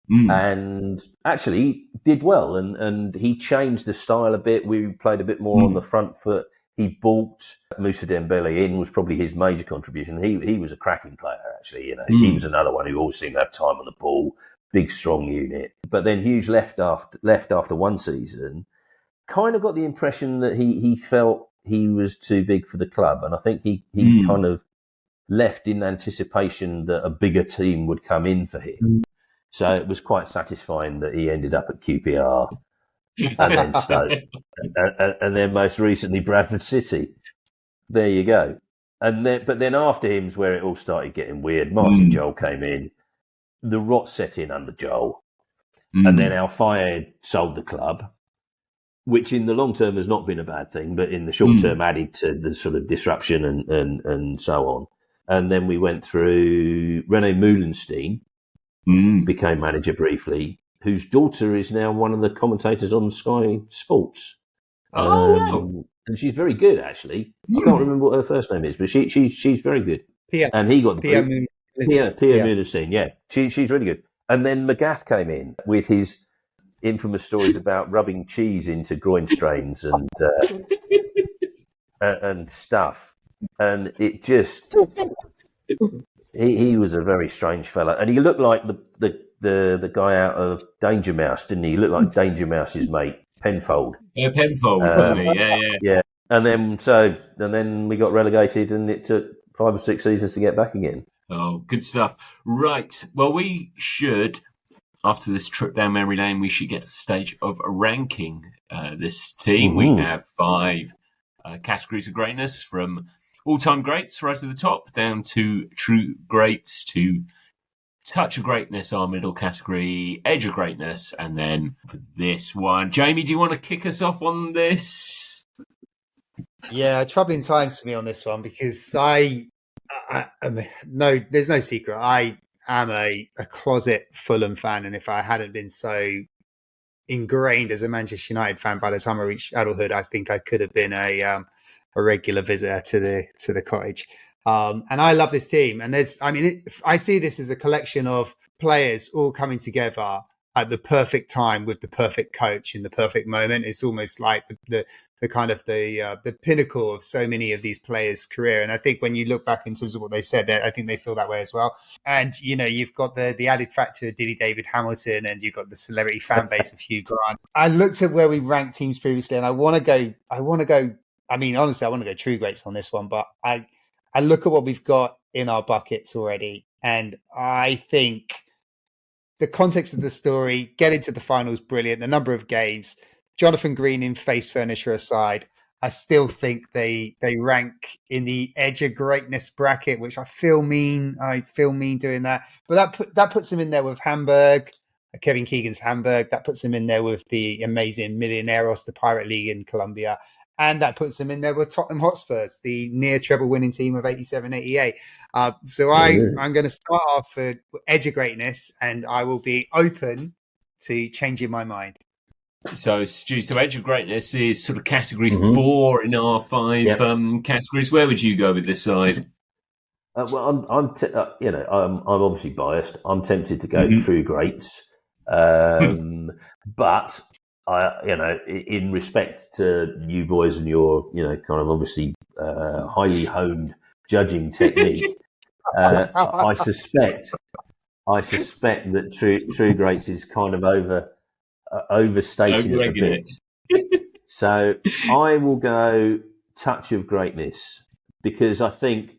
and actually did well, and he changed the style a bit. We played a bit more on the front foot. He bought Moussa Dembele in, was probably his major contribution. He was a cracking player, actually. He was another one who always seemed to have time on the ball, big, strong unit. But then Hughes left after one season. Kind of got the impression that he felt he was too big for the club, and I think he kind of left in anticipation that a bigger team would come in for him. So it was quite satisfying that he ended up at QPR and then Stoke, and then most recently Bradford City. There you go. But then after him's where it all started getting weird. Martin Jol came in, the rot set in under Jol, and then Al Fayed sold the club, which in the long term has not been a bad thing, but in the short term added to the sort of disruption and so on. And then we went through René Moulenstein, became manager briefly, whose daughter is now one of the commentators on Sky Sports. And she's very good, actually. I can't remember what her first name is, but she's very good. Pia. And he got Pia Moulenstein, yeah. She's really good. And then Magath came in with his infamous stories about rubbing cheese into groin strains and stuff. And it just... He was a very strange fella, and he looked like the guy out of Danger Mouse, didn't he? He looked like Danger Mouse's mate, Penfold. Yeah, Penfold, wasn't he? Yeah. And then we got relegated, and it took 5 or 6 seasons to get back again. Oh, good stuff. Right. Well, we should, after this trip down memory lane, we should get to the stage of ranking this team. We have 5 categories of greatness, from all-time greats right at the top, down to true greats, to touch of greatness, our middle category, edge of greatness, and then for this one, Jamie, do you want to kick us off on this? Yeah, troubling times for me on this one, because there's no secret. I am a closet Fulham fan, and if I hadn't been so ingrained as a Manchester United fan by the time I reached adulthood, I think I could have been a regular visitor to the cottage. And I love this team. And I see this as a collection of players all coming together at the perfect time with the perfect coach in the perfect moment. It's almost like the kind of the pinnacle of so many of these players' career. And I think when you look back in terms of what they said, I think they feel that way as well. And, you've got the added factor of Diddy David Hamilton, and you've got the celebrity fan base of Hugh Grant. I looked at where we ranked teams previously, and I want to go, honestly, I want to go true greats on this one, but I look at what we've got in our buckets already, and I think the context of the story, getting to the finals, brilliant. The number of games, Jonathan Green in face furniture aside, I still think they rank in the edge of greatness bracket, which I feel mean doing that. But that puts him in there with Hamburg, Kevin Keegan's Hamburg. That puts him in there with the amazing Millonarios, the Pirate League in Colombia. And that puts them in there with Tottenham Hotspurs, the near treble winning team of 87-88. So I'm going to start off for edge of greatness, and I will be open to changing my mind. So, Stu, edge of greatness is sort of category 4 in our 5 categories. Where would you go with this side? Well, I'm obviously biased. I'm tempted to go true greats, but in respect to you boys and your, kind of obviously highly honed judging technique, I suspect that true greats is kind of overstating it a bit. So I will go touch of greatness, because I think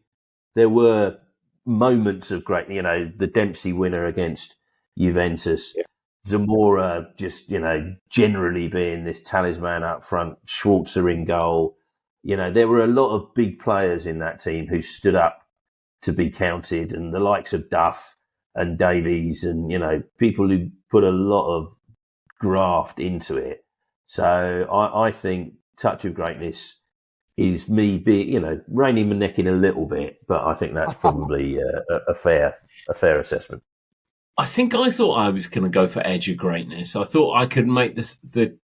there were moments of great, the Dempsey winner against Juventus. Yeah. Zamora just, generally being this talisman up front, Schwarzer in goal. There were a lot of big players in that team who stood up to be counted, and the likes of Duff, and Davies and, people who put a lot of graft into it. So I think Touch of Greatness is me being, reining my neck in a little bit, but I think that's probably a fair assessment. I thought I was going to go for Edge of Greatness. I thought I could make the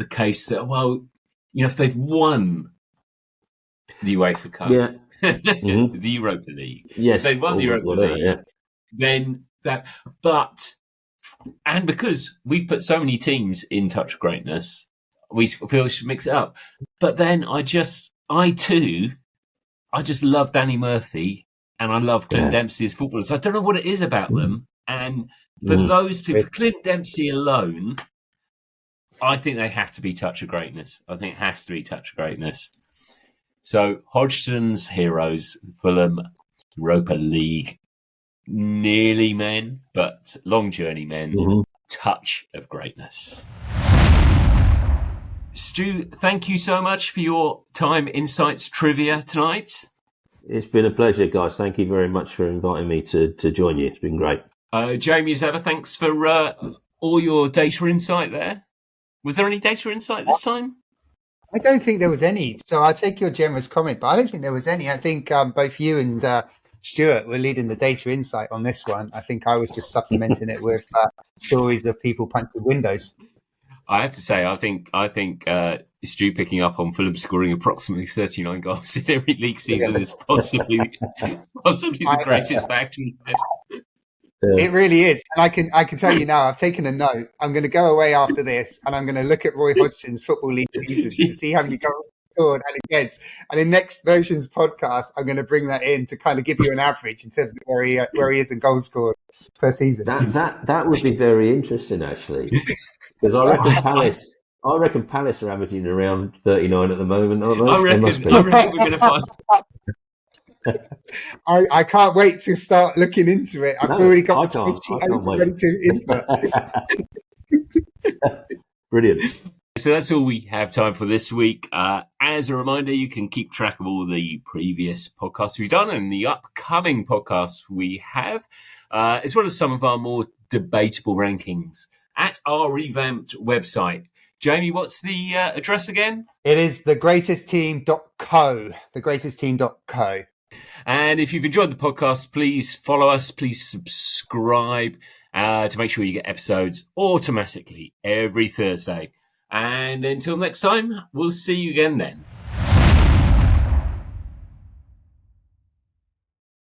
case that, if they've won the UEFA Cup, the Europa League, yes, if they've won the Europa League, then that. But and because we've put so many teams in Touch of Greatness, we feel we should mix it up. But then I just love Danny Murphy and I love Clint Dempsey as footballers. I don't know what it is about them. And for those two, for Clint Dempsey alone, I think they have to be Touch of Greatness. I think it has to be Touch of Greatness. So Hodgson's heroes, Fulham, Europa League, nearly men, but long journey men, Touch of Greatness. Stu, thank you so much for your time, insights, trivia tonight. It's been a pleasure, guys. Thank you very much for inviting me to join you. It's been great. Jamie, as ever, thanks for all your data insight there. Was there any data insight this time? I don't think there was any. So I take your generous comment, but I don't think there was any. I think both you and Stuart were leading the data insight on this one. I think I was just supplementing it with stories of people punching windows. I have to say, I think Stu picking up on Fulham scoring approximately 39 goals in every league season is possibly the greatest fact. It really is. And I can tell you now, I've taken a note. I'm going to go away after this and I'm going to look at Roy Hodgson's Football League seasons to see how many goals he scored and against. And in next version's podcast, I'm going to bring that in to kind of give you an average in terms of where he is in goals scored per season. That would be very interesting, actually. Because I reckon Palace are averaging around 39 at the moment, aren't they? I reckon we're going to find... I can't wait to start looking into it. I've already got the spreadsheet ready to input. Brilliant. So that's all we have time for this week. As a reminder, you can keep track of all the previous podcasts we've done and the upcoming podcasts we have, as well as some of our more debatable rankings at our revamped website. Jamie, what's the address again? It is thegreatestteam.co. Thegreatestteam.co. And if you've enjoyed the podcast, please follow us. Please subscribe to make sure you get episodes automatically every Thursday. And until next time, we'll see you again then.